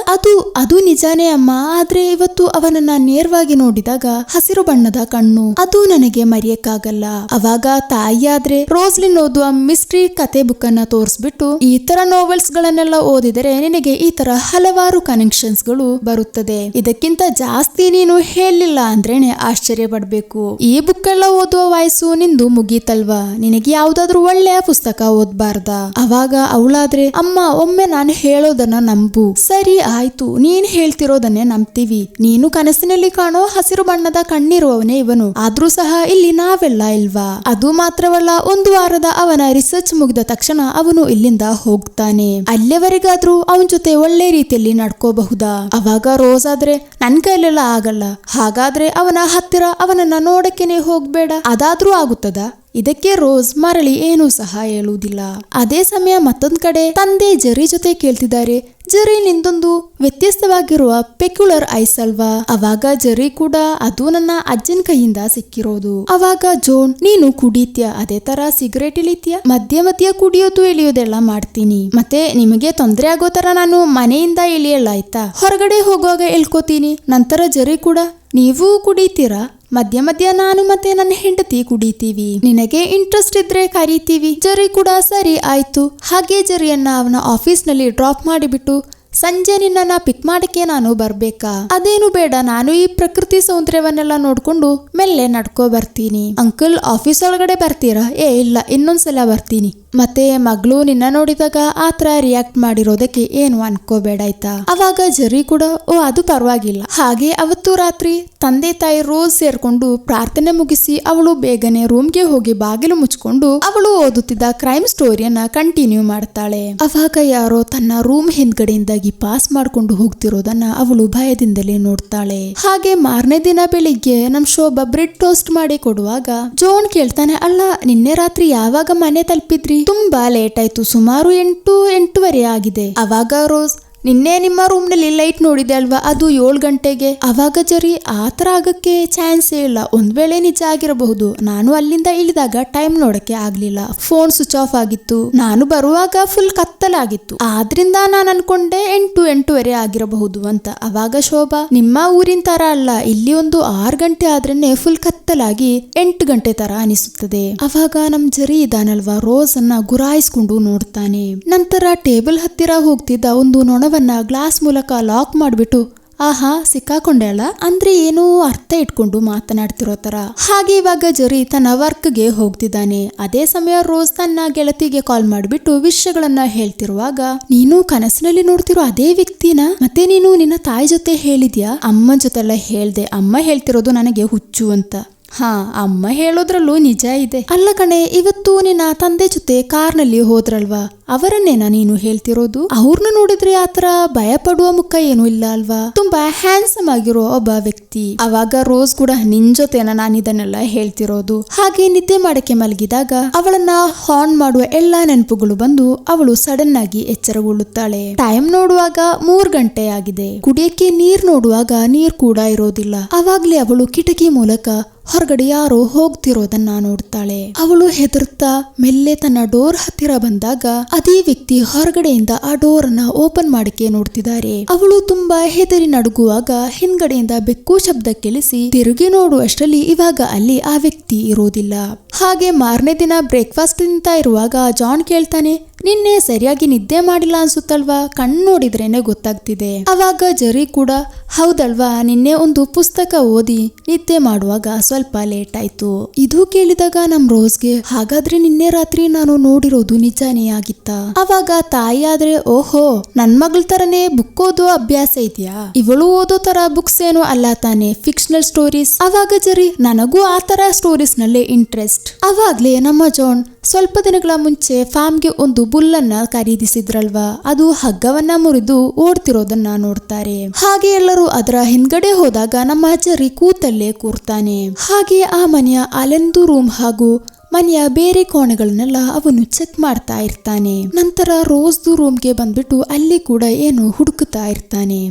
ಅದು ನಿಜಾನೇ ಅಮ್ಮ, ಆದ್ರೆ ಇವತ್ತು ಅವನನ್ನ ನೇರವಾಗಿ ನೋಡಿದಾಗ ಹಸಿರು ಬಣ್ಣದ ಕಣ್ಣು, ಅದು ನನಗೆ ಮರೆಯಕ್ಕಾಗಲ್ಲ. ಅವಾಗ ತಾಯಿಯಾದ್ರೆ ರೋಸ್ಲಿನ್ ಓದುವ ಮಿಸ್ಟ್ರಿ ಕತೆ ಬುಕ್ ಅನ್ನ ತೋರಿಸ್ಬಿಟ್ಟು, ಈ ತರ ನೋವೆಲ್ಸ್ ಗಳನ್ನೆಲ್ಲ ಓದಿದರೆ ನಿನಗೆ ಈ ತರ ಹಲವಾರು ಕನೆಕ್ಷನ್ಸ್ ಗಳು ಬರುತ್ತದೆ, ಇದಕ್ಕಿಂತ ಜಾಸ್ತಿ ನೀನು ಹೇಳಲಿಲ್ಲ ಅಂದ್ರೇನೆ ಆಶ್ಚರ್ಯ ಪಡ್ಬೇಕು. ಈ ಬುಕ್ ಎಲ್ಲ ಓದುವ ವಯಸ್ಸು ನಿಂದು ಮುಗೀತಲ್ವಾ, ನಿನಗೆ ಯಾವ್ದಾದ್ರು ಒಳ್ಳೆಯ ಪುಸ್ತಕ ಓದ್ಬಾರ್ದ? ಅವಾಗ ಅವಳಾದ್ರೆ, ಅಮ್ಮ ಒಮ್ಮೆ ನಾನು ಹೇಳೋದನ್ನ ನಂಬು. ಸರಿ ಆಯ್ತು, ನೀನ್ ಹೇಳ್ತಿರೋದನ್ನೇ ನಂಬ್ತೀವಿ. ನೀನು ಕನಸಿನಲ್ಲಿ ಕಾಣೋ ಹಸಿರು ಬಣ್ಣದ ಕಣ್ಣಿರುವವನೇ ಇವನು, ಆದ್ರೂ ಸಹ ಇಲ್ಲಿ ನಾವೆಲ್ಲ ಇಲ್ವಾ? ಅದು ಮಾತ್ರವಲ್ಲ, ಒಂದು ವಾರದ ಅವನ ರಿಸರ್ಚ್ ಮುಗಿದ ತಕ್ಷಣ ಅವನು ಇಲ್ಲಿಂದ ಹೋಗ್ತಾನೆ. ಅಲ್ಲಿವರೆಗಾದ್ರೂ ಅವನ ಜೊತೆ ಒಳ್ಳೆ ರೀತಿಯಲ್ಲಿ ನಡ್ಕೋಬಹುದಾ? ಅವಾಗ ರೋಸ್ ಆದ್ರೆ, ನನ್ ಕೈಲೆಲ್ಲ ಆಗಲ್ಲ, ಹಾಗಾದ್ರೆ ಅವನ ಹತ್ತಿರ ಅವನನ್ನ ನೋಡಕ್ಕೇನೆ ಹೋಗ್ಬೇಡ, ಅದಾದ್ರೂ ಆಗುತ್ತದ? ಇದಕ್ಕೆ ರೋಸ್ ಮರಳಿ ಏನೂ ಸಹ ಹೇಳುವುದಿಲ್ಲ. ಅದೇ ಸಮಯ ಮತ್ತೊಂದ್ ಕಡೆ ತಂದೆ ಜರಿ ಜೊತೆ ಕೇಳ್ತಿದ್ದಾರೆ, ಜರಿ ನಿಂದೊಂದು ವ್ಯತ್ಯಸ್ತವಾಗಿರುವ ಪೆಕ್ಯುಲರ್ ಐಸ್ ಅಲ್ವಾ? ಅವಾಗ ಜರಿ ಕೂಡ, ಅದು ನನ್ನ ಅಜ್ಜನ ಕೈಯಿಂದ ಸಿಕ್ಕಿರೋದು. ಅವಾಗ ಜೋನ್, ನೀನು ಕುಡಿತ್ಯ, ಅದೇ ತರ ಸಿಗರೇಟ್ ಇಳಿತ್ಯ? ಮಧ್ಯ ಮಧ್ಯ ಕುಡಿಯೋದು ಇಳಿಯೋದೆಲ್ಲ ಮಾಡ್ತೀನಿ, ಮತ್ತೆ ನಿಮಗೆ ತೊಂದರೆ ಆಗೋ ತರ ನಾನು ಮನೆಯಿಂದ ಇಳಿಯಲ್ಲ ಆಯ್ತಾ, ಹೊರಗಡೆ ಹೋಗುವಾಗ ಎಳ್ಕೋತೀನಿ. ನಂತರ ಜರಿ ಕೂಡ, ನೀವು ಕುಡಿತೀರಾ? ಮಧ್ಯ ಮಧ್ಯ ನಾನು ಮತ್ತೆ ನನ್ನ ಹೆಂಡತಿ ಕುಡಿತೀವಿ, ನಿನಗೆ ಇಂಟ್ರೆಸ್ಟ್ ಇದ್ರೆ ಕರೀತೀವಿ. ಜರಿ ಕೂಡ ಸರಿ ಆಯ್ತು. ಹಾಗೆ ಜರಿಯನ್ನ ಅವನ ಆಫೀಸ್ ನಲ್ಲಿ ಡ್ರಾಪ್ ಮಾಡಿಬಿಟ್ಟು, ಸಂಜೆ ನಿನ್ನ ಪಿಕ್ ಮಾಡಕ್ಕೆ ನಾನು ಬರ್ಬೇಕಾ? ಅದೇನು ಬೇಡ, ನಾನು ಈ ಪ್ರಕೃತಿ ಸೌಂದರ್ಯವನ್ನೆಲ್ಲ ನೋಡ್ಕೊಂಡು ಮೆಲ್ಲೆ ನಡ್ಕೋ ಬರ್ತೀನಿ. ಅಂಕಲ್ ಆಫೀಸ್ ಒಳಗಡೆ ಬರ್ತೀರಾ? ಇಲ್ಲ, ಇನ್ನೊಂದ್ಸಲ ಬರ್ತೀನಿ. ಮತ್ತೆ ಮಗಳು ನಿನ್ನ ನೋಡಿದಾಗ ಆತರ ರಿಯಾಕ್ಟ್ ಮಾಡಿರೋದಕ್ಕೆ ಏನು ಅನ್ಕೋಬೇಡ ಆಯ್ತಾ? ಅವಾಗ ಜರಿ ಕೂಡ, ಓ ಅದು ಪರವಾಗಿಲ್ಲ. ಹಾಗೆ ಅವತ್ತು ರಾತ್ರಿ ತಂದೆ ತಾಯಿ ರೋಸ್ ಸೇರ್ಕೊಂಡು ಪ್ರಾರ್ಥನೆ ಮುಗಿಸಿ ಅವಳು ಬೇಗನೆ ರೂಮ್ಗೆ ಹೋಗಿ ಬಾಗಿಲು ಮುಚ್ಕೊಂಡು ಅವಳು ಓದುತ್ತಿದ್ದ ಕ್ರೈಮ್ ಸ್ಟೋರಿಯನ್ನ ಕಂಟಿನ್ಯೂ ಮಾಡ್ತಾಳೆ. ಅವಾಗ ಯಾರೋ ತನ್ನ ರೂಮ್ ಹಿಂದ್ಗಡೆಯಿಂದಾಗಿ ಪಾಸ್ ಮಾಡ್ಕೊಂಡು ಹೋಗ್ತಿರೋದನ್ನ ಅವಳು ಭಯದಿಂದಲೇ ನೋಡ್ತಾಳೆ. ಹಾಗೆ ಮಾರನೇ ದಿನ ಬೆಳಿಗ್ಗೆ ನಮ್ ಶೋಭಾ ಬ್ರೆಡ್ ಟೋಸ್ಟ್ ಮಾಡಿ ಕೊಡುವಾಗ ಜೋನ್ ಕೇಳ್ತಾನೆ, ಅಲ್ಲ ನಿನ್ನೆ ರಾತ್ರಿ ಯಾವಾಗ ಮನೆ ತಲುಪಿದ್ರಿ? ತುಂಬಾ ಲೇಟ್ ಆಯ್ತು, ಸುಮಾರು 8-8:30 ಆಗಿದೆ. ಅವಾಗ ರೋಸ್, ನಿನ್ನೆ ನಿಮ್ಮ ರೂಮ್ ನಲ್ಲಿ ಲೈಟ್ ನೋಡಿದೆ ಅಲ್ವಾ, ಅದು 7 ಗಂಟೆಗೆ. ಅವಾಗ ಜರಿ, ಆತರ ಆಗಕ್ಕೆ ಚಾನ್ಸೇ ಇಲ್ಲ, ಒಂದ್ ವೇಳೆ ನಿಜ ಆಗಿರಬಹುದು. ನಾನು ಅಲ್ಲಿಂದ ಇಳಿದಾಗ ಟೈಮ್ ನೋಡಕ್ಕೆ ಆಗ್ಲಿಲ್ಲ, ಫೋನ್ ಸ್ವಿಚ್ ಆಫ್ ಆಗಿತ್ತು, ನಾನು ಬರುವಾಗ ಫುಲ್ ಕತ್ತಲಾಗಿತ್ತು, ಆದ್ರಿಂದ ನಾನು ಅನ್ಕೊಂಡೆ 8-8:30 ಆಗಿರಬಹುದು ಅಂತ. ಅವಾಗ ಶೋಭಾ, ನಿಮ್ಮ ಊರಿನ ತರ ಅಲ್ಲ, ಇಲ್ಲಿ ಒಂದು 6 ಗಂಟೆ ಆದ್ರೇನೆ ಫುಲ್ ಕತ್ತಲಾಗಿ 8 ಗಂಟೆ ತರ ಅನಿಸುತ್ತದೆ. ಅವಾಗ ನಮ್ ಜರಿ ಇದಾನಲ್ವಾ, ರೋಸ್ ಅನ್ನ ಗುರಾಯಿಸ್ಕೊಂಡು ನೋಡ್ತಾನೆ. ನಂತರ ಟೇಬಲ್ ಹತ್ತಿರ ಹೋಗ್ತಿದ್ದ ಒಂದು ನೊಣ ಗ್ಲಾಸ್ ಮೂಲಕ ಲಾಕ್ ಮಾಡ್ಬಿಟ್ಟು, ಆಹಾ ಸಿಕ್ಕಾಕೊಂಡೆಲ್ಲ ಅಂದ್ರೆ ಏನೋ ಅರ್ಥ ಇಟ್ಕೊಂಡು ಮಾತನಾಡ್ತಿರೋ ತರ. ಹಾಗೆ ಇವಾಗ ಜರಿ ತನ್ನ ವರ್ಕ್ಗೆ ಹೋಗ್ತಿದ್ದಾನೆ. ಅದೇ ಸಮಯ ರೋಸ್ ತನ್ನ ಗೆಳತಿಗೆ ಕಾಲ್ ಮಾಡ್ಬಿಟ್ಟು ವಿಷಯಗಳನ್ನ ಹೇಳ್ತಿರುವಾಗ, ನೀನು ಕನಸಿನಲ್ಲಿ ನೋಡ್ತಿರೋ ಅದೇ ವ್ಯಕ್ತಿನ? ಮತ್ತೆ ನೀನು ನಿನ್ನ ತಾಯಿ ಜೊತೆ ಹೇಳಿದ್ಯಾ? ಅಮ್ಮ ಜೊತೆಲ್ಲ ಹೇಳ್ದೆ, ಅಮ್ಮ ಹೇಳ್ತಿರೋದು ನನಗೆ ಹುಚ್ಚು ಅಂತ. ಹಾ, ಅಮ್ಮ ಹೇಳೋದ್ರಲ್ಲೂ ನಿಜ ಇದೆ. ಅಲ್ಲ ಕಣೆ, ಇವತ್ತು ನಿನ್ನ ತಂದೆ ಜೊತೆ ಕಾರ್ನಲ್ಲಿ ಹೋದ್ರಲ್ವಾ, ಅವರನ್ನೇನಾ ನೀನು ಹೇಳ್ತಿರೋದು? ಅವ್ರನ್ನ ನೋಡಿದ್ರೆ ಆತರ ಭಯ ಪಡುವ ಮುಖ ಏನು ಇಲ್ಲ ಅಲ್ವಾ? ತುಂಬಾ ಹ್ಯಾಂಡ್ಸಮ್ ಆಗಿರೋ ಒಬ್ಬ ವ್ಯಕ್ತಿ. ಅವಾಗ ರೋಸ್ ಕೂಡ ನಿನ್ ಜೊತೆನ ನಾನು ಇದನ್ನೆಲ್ಲ ಹೇಳ್ತಿರೋದು. ಹಾಗೆ ನಿದ್ದೆ ಮಾಡಕ್ಕೆ ಮಲಗಿದಾಗ ಅವಳನ್ನ ಹಾರ್ನ್ ಮಾಡುವ ಎಲ್ಲಾ ನೆನಪುಗಳು ಬಂದು ಅವಳು ಸಡನ್ ಆಗಿ ಎಚ್ಚರಗೊಳ್ಳುತ್ತಾಳೆ. ಟೈಮ್ ನೋಡುವಾಗ 3 ಗಂಟೆ ಆಗಿದೆ. ಕುಡಿಯಕ್ಕೆ ನೀರ್ ನೋಡುವಾಗ ನೀರ್ ಕೂಡ ಇರೋದಿಲ್ಲ. ಅವಾಗ್ಲೇ ಅವಳು ಕಿಟಕಿ ಮೂಲಕ ಹೊರಗಡೆ ಯಾರೋ ಹೋಗ್ತಿರೋದನ್ನ ನೋಡ್ತಾಳೆ. ಅವಳು ಹೆದರ್ತಾ ಮೆಲ್ಲೆ ತನ್ನ ಡೋರ್ ಹತ್ತಿರ ಬಂದಾಗ ಅದೇ ವ್ಯಕ್ತಿ ಹೊರಗಡೆಯಿಂದ ಆ ಡೋರ್ ಅನ್ನ ಓಪನ್ ಮಾಡಕ್ಕೆ ನೋಡ್ತಿದ್ದಾರೆ. ಅವಳು ತುಂಬಾ ಹೆದರಿ ನಡುಗುವಾಗ ಹಿಂದ್ಗಡೆಯಿಂದ ಬೆಕ್ಕು ಶಬ್ದ ಕೇಳಿಸಿ ತಿರುಗಿ ನೋಡುವಷ್ಟರಲ್ಲಿ ಇವಾಗ ಅಲ್ಲಿ ಆ ವ್ಯಕ್ತಿ ಇರೋದಿಲ್ಲ. ಹಾಗೆ ಮಾರನೇ ದಿನ ಬ್ರೇಕ್ಫಾಸ್ಟ್ ತಿಂತಾ ಇರುವಾಗ ಜಾನ್ ಕೇಳ್ತಾನೆ, ನಿನ್ನೆ ಸರಿಯಾಗಿ ನಿದ್ದೆ ಮಾಡಿಲ್ಲ ಅನ್ಸುತ್ತಲ್ವಾ? ಕಣ್ಣು ನೋಡಿದ್ರೇನೆ ಗೊತ್ತಾಗ್ತಿದೆ. ಅವಾಗ ಜೆರಿ ಕೂಡ, ಹೌದಲ್ವಾ, ನಿನ್ನೆ ಒಂದು ಪುಸ್ತಕ ಓದಿ ನಿದ್ದೆ ಮಾಡುವಾಗ ಸ್ವಲ್ಪ ಲೇಟ್ ಆಯ್ತು. ಇದು ಕೇಳಿದಾಗ ನಮ್ ರೋಸ್ಗೆ, ಹಾಗಾದ್ರೆ ನಿನ್ನೆ ರಾತ್ರಿ ನಾನು ನೋಡಿರೋದು ನಿಜಾನೇ ಆಗಿತ್ತಾ? ಅವಾಗ ತಾಯಿ ಆದ್ರೆ, ಓಹೋ, ನನ್ ಮಗಳ ತರನೇ ಬುಕ್ ಓದೋ ಅಭ್ಯಾಸ ಇದೆಯಾ? ಇವಳು ಓದೋ ತರ ಬುಕ್ಸ್ ಏನು ಅಲ್ಲ ತಾನೆ, ಫಿಕ್ಷನಲ್ ಸ್ಟೋರೀಸ್. ಅವಾಗ ಜೆರಿ, ನನಗೂ ಆ ತರ ಸ್ಟೋರೀಸ್ ನಲ್ಲೇ ಇಂಟ್ರೆಸ್ಟ್. ಅವಾಗ್ಲೇ ನಮ್ಮ ಜಾನ್ ಸ್ವಲ್ಪ ದಿನಗಳ ಮುಂಚೆ ಫಾರ್ಮ್ಗೆ ಒಂದು ಬುಲ್ಲನ್ನ ಖರೀದಿಸಿದ್ರಲ್ವಾ, ಅದು ಹಗ್ಗವನ್ನ ಮುರಿದು ಓಡ್ತಿರೋದನ್ನ ನೋಡ್ತಾರೆ. ಹಾಗೆ ಎಲ್ಲರೂ ಅದರ ಹಿಂದ್ಗಡೆ ಹೋದಾಗ ನಮ್ಮ ಜೆರಿ ಕೂತಲ್ಲೇ ಕೂರ್ತಾನೆ. ಹಾಗೆ ಆ ಮನೆಯ ಅಲೆಂದು ರೂಮ್ ಹಾಗೂ ಮನೆಯ ಬೇರೆ ಕೋಣೆಗಳನ್ನೆಲ್ಲ ಅವನು ಚೆಕ್ ಮಾಡ್ತಾ ಇರ್ತಾನೆ. ನಂತರ ರೋಸ್ದು ರೂಮ್ಗೆ ಬಂದ್ಬಿಟ್ಟು ಅಲ್ಲಿ ಕೂಡ ಏನೋ ಹುಡುಕುತ್ತಾ ಇರ್ತಾನೆ.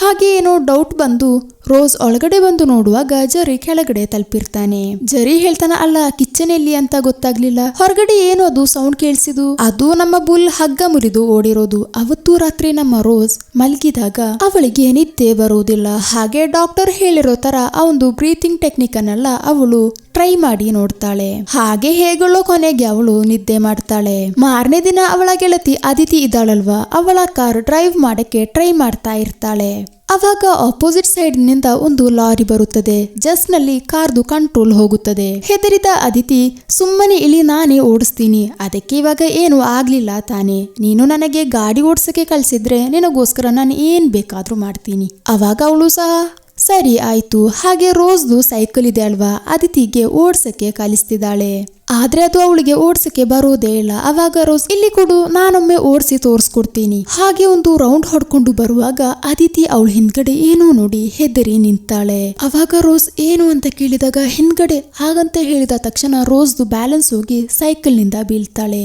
ಹಾಗೆ ಏನೋ ಡೌಟ್ ಬಂದು ರೋಸ್ ಒಳಗಡೆ ಬಂದು ನೋಡುವಾಗ ಜೆರಿ ಕೆಳಗಡೆ ತಲುಪಿರ್ತಾನೆ. ಜೆರಿ ಹೇಳ್ತಾನ, ಅಲ್ಲ ಕಿಚನ್ ಎಲ್ಲಿ ಅಂತ ಗೊತ್ತಾಗ್ಲಿಲ್ಲ, ಹೊರಗಡೆ ಏನು ಅದು ಸೌಂಡ್ ಕೇಳಿಸಿದು? ಅದು ನಮ್ಮ ಬುಲ್ ಹಗ್ಗ ಮುರಿದು ಓಡಿರೋದು. ಅವತ್ತು ರಾತ್ರಿ ನಮ್ಮ ರೋಸ್ ಮಲಗಿದಾಗ ಅವಳಿಗೆ ನಿದ್ದೆ ಬರೋದಿಲ್ಲ. ಹಾಗೆ ಡಾಕ್ಟರ್ ಹೇಳಿರೋ ತರ ಆ ಒಂದು ಬ್ರೀತಿಂಗ್ ಟೆಕ್ನಿಕ್ ಅನ್ನೆಲ್ಲ ಅವಳು ಟ್ರೈ ಮಾಡಿ ನೋಡ್ತಾಳೆ. ಹಾಗೆ ಹೇಗಳೋ ಕೊನೆಗೆ ಅವಳು ನಿದ್ದೆ ಮಾಡ್ತಾಳೆ. ಮಾರನೇ ದಿನ ಅವಳ ಗೆಳತಿ ಅದಿತಿ ಇದ್ದಾಳಲ್ವಾ, ಅವಳ ಕಾರ್ ಡ್ರೈವ್ ಮಾಡಕ್ಕೆ ಟ್ರೈ ಮಾಡ್ತಾ ಇರ್ತಾಳೆ. ಅವಾಗ ಆಪೋಸಿಟ್ ಸೈಡ್ ನಿಂದ ಒಂದು ಲಾರಿ ಬರುತ್ತದೆ. ಜಸ್ಟ್ ನಲ್ಲಿ ಕಾರ್ದು ಕಂಟ್ರೋಲ್ ಹೋಗುತ್ತದೆ. ಹೆದರಿದ ಅದಿತಿ, ಸುಮ್ಮನೆ ಇಲ್ಲಿ ನಾನೇ ಓಡಿಸ್ತೀನಿ, ಅದಕ್ಕೆ ಇವಾಗ ಏನು ಆಗ್ಲಿಲ್ಲ ತಾನೆ, ನೀನು ನನಗೆ ಗಾಡಿ ಓಡಿಸಕ್ಕೆ ಕಳ್ಸಿದ್ರೆ ನಿನಗೋಸ್ಕರ ನಾನು ಏನ್ ಬೇಕಾದ್ರೂ ಮಾಡ್ತೀನಿ. ಅವಾಗ ಅವಳು ಸಹ ಸರಿ ಆಯ್ತು. ಹಾಗೆ ರೋಸ್ದು ಸೈಕಲ್ ಇದೆ ಅಲ್ವಾ, ಅದಿತಿಗೆ ಓಡ್ಸಕ್ಕೆ ಕಲಿಸ್ತಿದ್ದಾಳೆ. ಆದ್ರೆ ಅದು ಅವಳಿಗೆ ಓಡ್ಸಕ್ಕೆ ಬರೋದೇ ಇಲ್ಲ. ಅವಾಗ ರೋಸ್, ಇಲ್ಲಿ ಕೊಡು, ನಾನೊಮ್ಮೆ ಓಡಿಸಿ ತೋರಿಸ್ಕೊಡ್ತೀನಿ. ಹಾಗೆ ಒಂದು ರೌಂಡ್ ಹೊಡ್ಕೊಂಡು ಬರುವಾಗ ಅದಿತಿ ಅವಳ ಹಿಂದ್ಗಡೆ ಏನೋ ನೋಡಿ ಹೆದರಿ ನಿಂತಾಳೆ. ಅವಾಗ ರೋಸ್ ಏನು ಅಂತ ಕೇಳಿದಾಗ ಹಿಂದ್ಗಡೆ ಹಾಗಂತ ಹೇಳಿದ ತಕ್ಷಣ ರೋಸ್ದು ಬ್ಯಾಲೆನ್ಸ್ ಹೋಗಿ ಸೈಕಲ್ ನಿಂದ ಬೀಳ್ತಾಳೆ.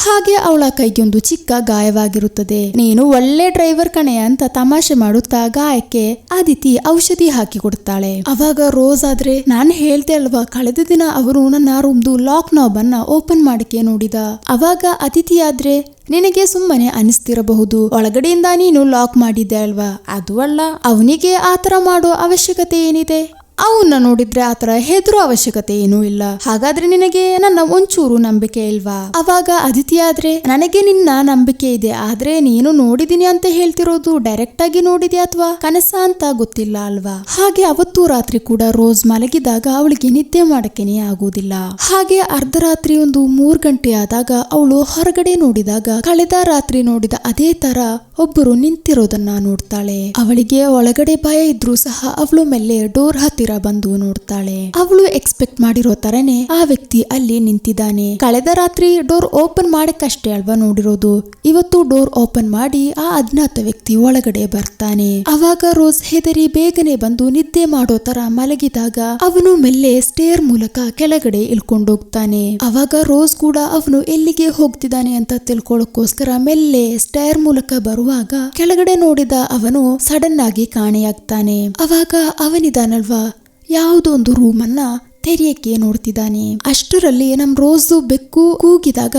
ಹಾಗೆ ಅವಳ ಕೈಗೆ ಒಂದು ಚಿಕ್ಕ ಗಾಯವಾಗಿರುತ್ತದೆ. ನೀನು ಒಳ್ಳೆ ಡ್ರೈವರ್ ಕಣೆ ಅಂತ ತಮಾಷೆ ಮಾಡುತ್ತಾ ಗಾಯಕ್ಕೆ ಅದಿತಿ ಔಷಧಿ ಹಾಕಿ ಕೊಡ್ತಾಳೆ. ಅವಾಗ ರೋಸ್ ಆದ್ರೆ, ನಾನು ಹೇಳ್ದೆ ಅಲ್ವಾ, ಕಳೆದ ದಿನ ಅವರು ನನ್ನ ರೂಮ್ದು ಲಾಕ್ ನಾಬ್ ಅನ್ನ ಓಪನ್ ಮಾಡಕ್ಕೆ ನೋಡಿದ. ಅವಾಗ ಅದಿತಿ ಆದ್ರೆ, ನಿನಗೆ ಸುಮ್ಮನೆ ಅನಿಸ್ತಿರಬಹುದು, ಒಳಗಡೆಯಿಂದ ನೀನು ಲಾಕ್ ಮಾಡಿದ್ದೆ ಅಲ್ವಾ, ಅದು ಅಲ್ಲ, ಅವನಿಗೆ ಆತರ ಮಾಡೋ ಅವಶ್ಯಕತೆ ಏನಿದೆ? ಅವನ್ನ ನೋಡಿದ್ರೆ ಆತರ ಹೆದರೋ ಅವಶ್ಯಕತೆ ಏನೂ ಇಲ್ಲ. ಹಾಗಾದ್ರೆ ನಿನಗೆ ನನ್ನ ಒಂಚೂರು ನಂಬಿಕೆ ಇಲ್ವಾ? ಅವಾಗ ಅದಿತಿ ಆದ್ರೆ, ನನಗೆ ನಿನ್ನ ನಂಬಿಕೆ ಇದೆ, ಆದ್ರೆ ನೀನು ನೋಡಿದೀನಿ ಅಂತ ಹೇಳ್ತಿರೋದು ಡೈರೆಕ್ಟ್ ಆಗಿ ನೋಡಿದ್ಯಾ ಅಥವಾ ಕನಸ ಅಂತ ಗೊತ್ತಿಲ್ಲ ಅಲ್ವಾ? ಹಾಗೆ ಅವತ್ತು ರಾತ್ರಿ ಕೂಡ ರೋಸ್ ಮಲಗಿದಾಗ ಅವಳಿಗೆ ನಿದ್ದೆ ಮಾಡಕ್ಕೇನೆ ಆಗುವುದಿಲ್ಲ. ಹಾಗೆ ಅರ್ಧರಾತ್ರಿ ಒಂದು 3 ಗಂಟೆ ಆದಾಗ ಅವಳು ಹೊರಗಡೆ ನೋಡಿದಾಗ ಕಳೆದ ರಾತ್ರಿ ನೋಡಿದ ಅದೇ ತರ ಒಬ್ಬರು ನಿಂತಿರೋದನ್ನ ನೋಡ್ತಾಳೆ. ಅವಳಿಗೆ ಒಳಗಡೆ ಭಯ ಇದ್ರೂ ಸಹ ಅವಳು ಮೇಲೆ ಡೋರ್ ಹತ್ತಿರ ಬಂದು ನೋಡ್ತಾಳೆ. ಅವಳು ಎಕ್ಸ್ಪೆಕ್ಟ್ ಮಾಡಿರೋ ತರನೇ ಆ ವ್ಯಕ್ತಿ ಅಲ್ಲಿ ನಿಂತಿದ್ದಾನೆ. ಕಳೆದ ರಾತ್ರಿ ಡೋರ್ ಓಪನ್ ಮಾಡಕ್ಕಷ್ಟೇ ಅಲ್ವಾ ನೋಡಿರೋದು, ಇವತ್ತು ಡೋರ್ ಓಪನ್ ಮಾಡಿ ಆ ಅಜ್ಞಾತ ವ್ಯಕ್ತಿ ಒಳಗಡೆ ಬರ್ತಾನೆ. ಅವಾಗ ರೋಸ್ ಹೆದರಿ ಬೇಗನೆ ಬಂದು ನಿದ್ದೆ ಮಾಡೋ ತರ ಮಲಗಿದಾಗ ಅವನು ಮೆಲ್ಲೆ ಸ್ಟೇರ್ ಮೂಲಕ ಕೆಳಗಡೆ ಇಳ್ಕೊಂಡೋಗ್ತಾನೆ. ಅವಾಗ ರೋಸ್ ಕೂಡ ಅವನು ಎಲ್ಲಿಗೆ ಹೋಗ್ತಿದ್ದಾನೆ ಅಂತ ತಿಳ್ಕೊಳ್ಳೋಕೋಸ್ಕರ ಮೆಲ್ಲೆ ಸ್ಟೇರ್ ಮೂಲಕ ಬರುವಾಗ ಕೆಳಗಡೆ ನೋಡಿದ ಅವನು ಸಡನ್ ಆಗಿ ಕಾಣೆಯಾಗ್ತಾನೆ. ಅವಾಗ ಅವನಿದಾನಲ್ವಾ, ಯಾವುದೋ ಒಂದು ರೂಮ್ ಅನ್ನ ತೆರೆಯಕ್ಕೆ ನೋಡ್ತಿದ್ದಾನೆ. ಅಷ್ಟರಲ್ಲಿ ನಮ್ ರೋಸ್ ಬೆಕ್ಕು ಕೂಗಿದಾಗ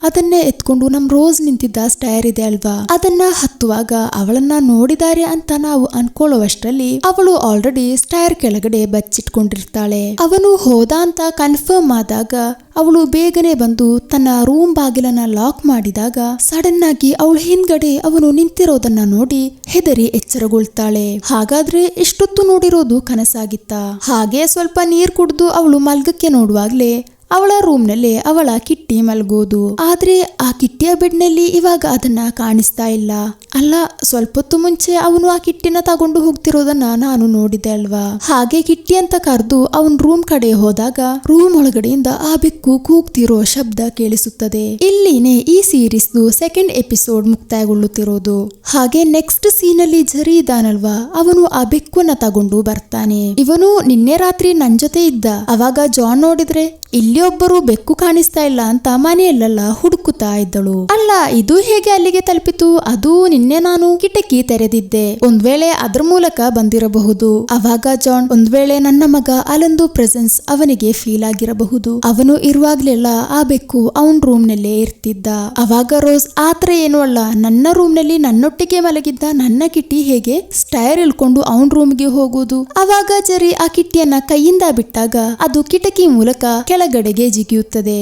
ಅದನ್ನೇ ಎತ್ಕೊಂಡು ನಮ್ ರೋಸ್ ನಿಂತಿದ್ದ ಸ್ಟೈರ್ ಇದೆ ಅಲ್ವಾ, ಅದನ್ನ ಹತ್ತುವಾಗ ಅವಳನ್ನ ನೋಡಿದ್ದಾರೆ ಅಂತ ನಾವು ಅನ್ಕೊಳ್ಳುವಷ್ಟರಲ್ಲಿ ಅವಳು ಆಲ್ರೆಡಿ ಸ್ಟೈರ್ ಕೆಳಗಡೆ ಬಚ್ಚಿಟ್ಕೊಂಡಿರ್ತಾಳೆ. ಅವನು ಹೋದ ಅಂತ ಕನ್ಫರ್ಮ್ ಆದಾಗ ಅವಳು ಬೇಗನೆ ಬಂದು ತನ್ನ ರೂಮ್ ಬಾಗಿಲನ್ನ ಲಾಕ್ ಮಾಡಿದಾಗ ಸಡನ್ ಆಗಿ ಅವಳ ಹಿಂದ್ಗಡೆ ಅವನು ನಿಂತಿರೋದನ್ನ ನೋಡಿ ಹೆದರಿ ಎಚ್ಚರಗೊಳ್ತಾಳೆ. ಹಾಗಾದ್ರೆ ಇಷ್ಟೊತ್ತು ನೋಡಿರೋದು ಕನಸಾಗಿತ್ತ? ಹಾಗೆ ಸ್ವಲ್ಪ ನೀರ್ ಕುಡಿದು ಅವಳು ಮಲ್ಗಕ್ಕೆ ನೋಡುವಾಗ್ಲೇ ಅವಳ ರೂಮ್ ನಲ್ಲಿ ಅವಳ ಕಿಟ್ಟಿ ಮಲಗೋದು. ಆದ್ರೆ ಆ ಕಿಟ್ಟಿಯ ಬೆಡ್ ನಲ್ಲಿ ಇವಾಗ ಅದನ್ನ ಕಾಣಿಸ್ತಾ ಇಲ್ಲ. ಅಲ್ಲ, ಸ್ವಲ್ಪ ಹೊತ್ತು ಮುಂಚೆ ಅವನು ಆ ಕಿಟ್ಟಿನ ತಗೊಂಡು ಹೋಗ್ತಿರೋದನ್ನ ನಾನು ನೋಡಿದೆ ಅಲ್ವಾ. ಹಾಗೆ ಕಿಟ್ಟಿ ಅಂತ ಕರೆದು ಅವನ್ ರೂಮ್ ಕಡೆ ಹೋದಾಗ ರೂಮ್ ಒಳಗಡೆಯಿಂದ ಆ ಬೆಕ್ಕು ಕೂಗ್ತಿರೋ ಶಬ್ದ ಕೇಳಿಸುತ್ತದೆ. ಇಲ್ಲಿನೇ ಈ ಸೀರೀಸ್ ಸೆಕೆಂಡ್ ಎಪಿಸೋಡ್ ಮುಕ್ತಾಯಗೊಳ್ಳುತ್ತಿರೋದು. ಹಾಗೆ ನೆಕ್ಸ್ಟ್ ಸೀನ್ ಅಲ್ಲಿ ಜರಿ ಇದಾನಲ್ವಾ, ಅವನು ಆ ಬೆಕ್ಕನ್ನ ತಗೊಂಡು ಬರ್ತಾನೆ. ಇವನು ನಿನ್ನೆ ರಾತ್ರಿ ನನ್ ಜೊತೆ ಇದ್ದ. ಅವಾಗ ಜಾನ್ ನೋಡಿದ್ರೆ ಇಲ್ಲಿ ಒಬ್ಬರು ಬೆಕ್ಕು ಕಾಣಿಸ್ತಾ ಇಲ್ಲ ಅಂತ ಮನೆಯಲ್ಲೆಲ್ಲ ಹುಡುಕುತ್ತಾ ಇದ್ದಳು. ಅಲ್ಲ, ಇದು ಹೇಗೆ ಅಲ್ಲಿಗೆ ತಲುಪಿತು? ಅದು ನಿನ್ನೆ ನಾನು ಕಿಟಕಿ ತೆರೆದಿದ್ದೆ, ಒಂದ್ ವೇಳೆ ಅದ್ರ ಮೂಲಕ ಬಂದಿರಬಹುದು. ಅವಾಗ ಜಾನ್ ಒಂದ್ ವೇಳೆ ನನ್ನ ಮಗ ಅಲೊಂದು ಪ್ರೆಸೆನ್ಸ್ ಅವನಿಗೆ ಫೀಲ್ ಆಗಿರಬಹುದು. ಅವನು ಇರುವಾಗ್ಲೆಲ್ಲ ಆ ಬೆಕ್ಕು ಅವನ್ ರೂಮ್ ನಲ್ಲೇ ಇರ್ತಿದ್ದ. ಅವಾಗ ರೋಸ್ ಆತರ ಏನು ಅಲ್ಲ, ನನ್ನ ರೂಮ್ ನಲ್ಲಿ ನನ್ನೊಟ್ಟಿಗೆ ಮಲಗಿದ್ದ ನನ್ನ ಕಿಟ್ಟಿ ಹೇಗೆ ಸ್ಟೈರ್ ಇಳ್ಕೊಂಡು ಅವನ್ ರೂಮ್ಗೆ ಹೋಗುದು? ಅವಾಗ ಜರಿ ಆ ಕಿಟ್ಟಿಯನ್ನ ಕೈಯಿಂದ ಬಿಟ್ಟಾಗ ಅದು ಕಿಟಕಿ ಮೂಲಕ ಕೆಳಗಡೆಗೆ ಜಿಗಿಯುತ್ತದೆ.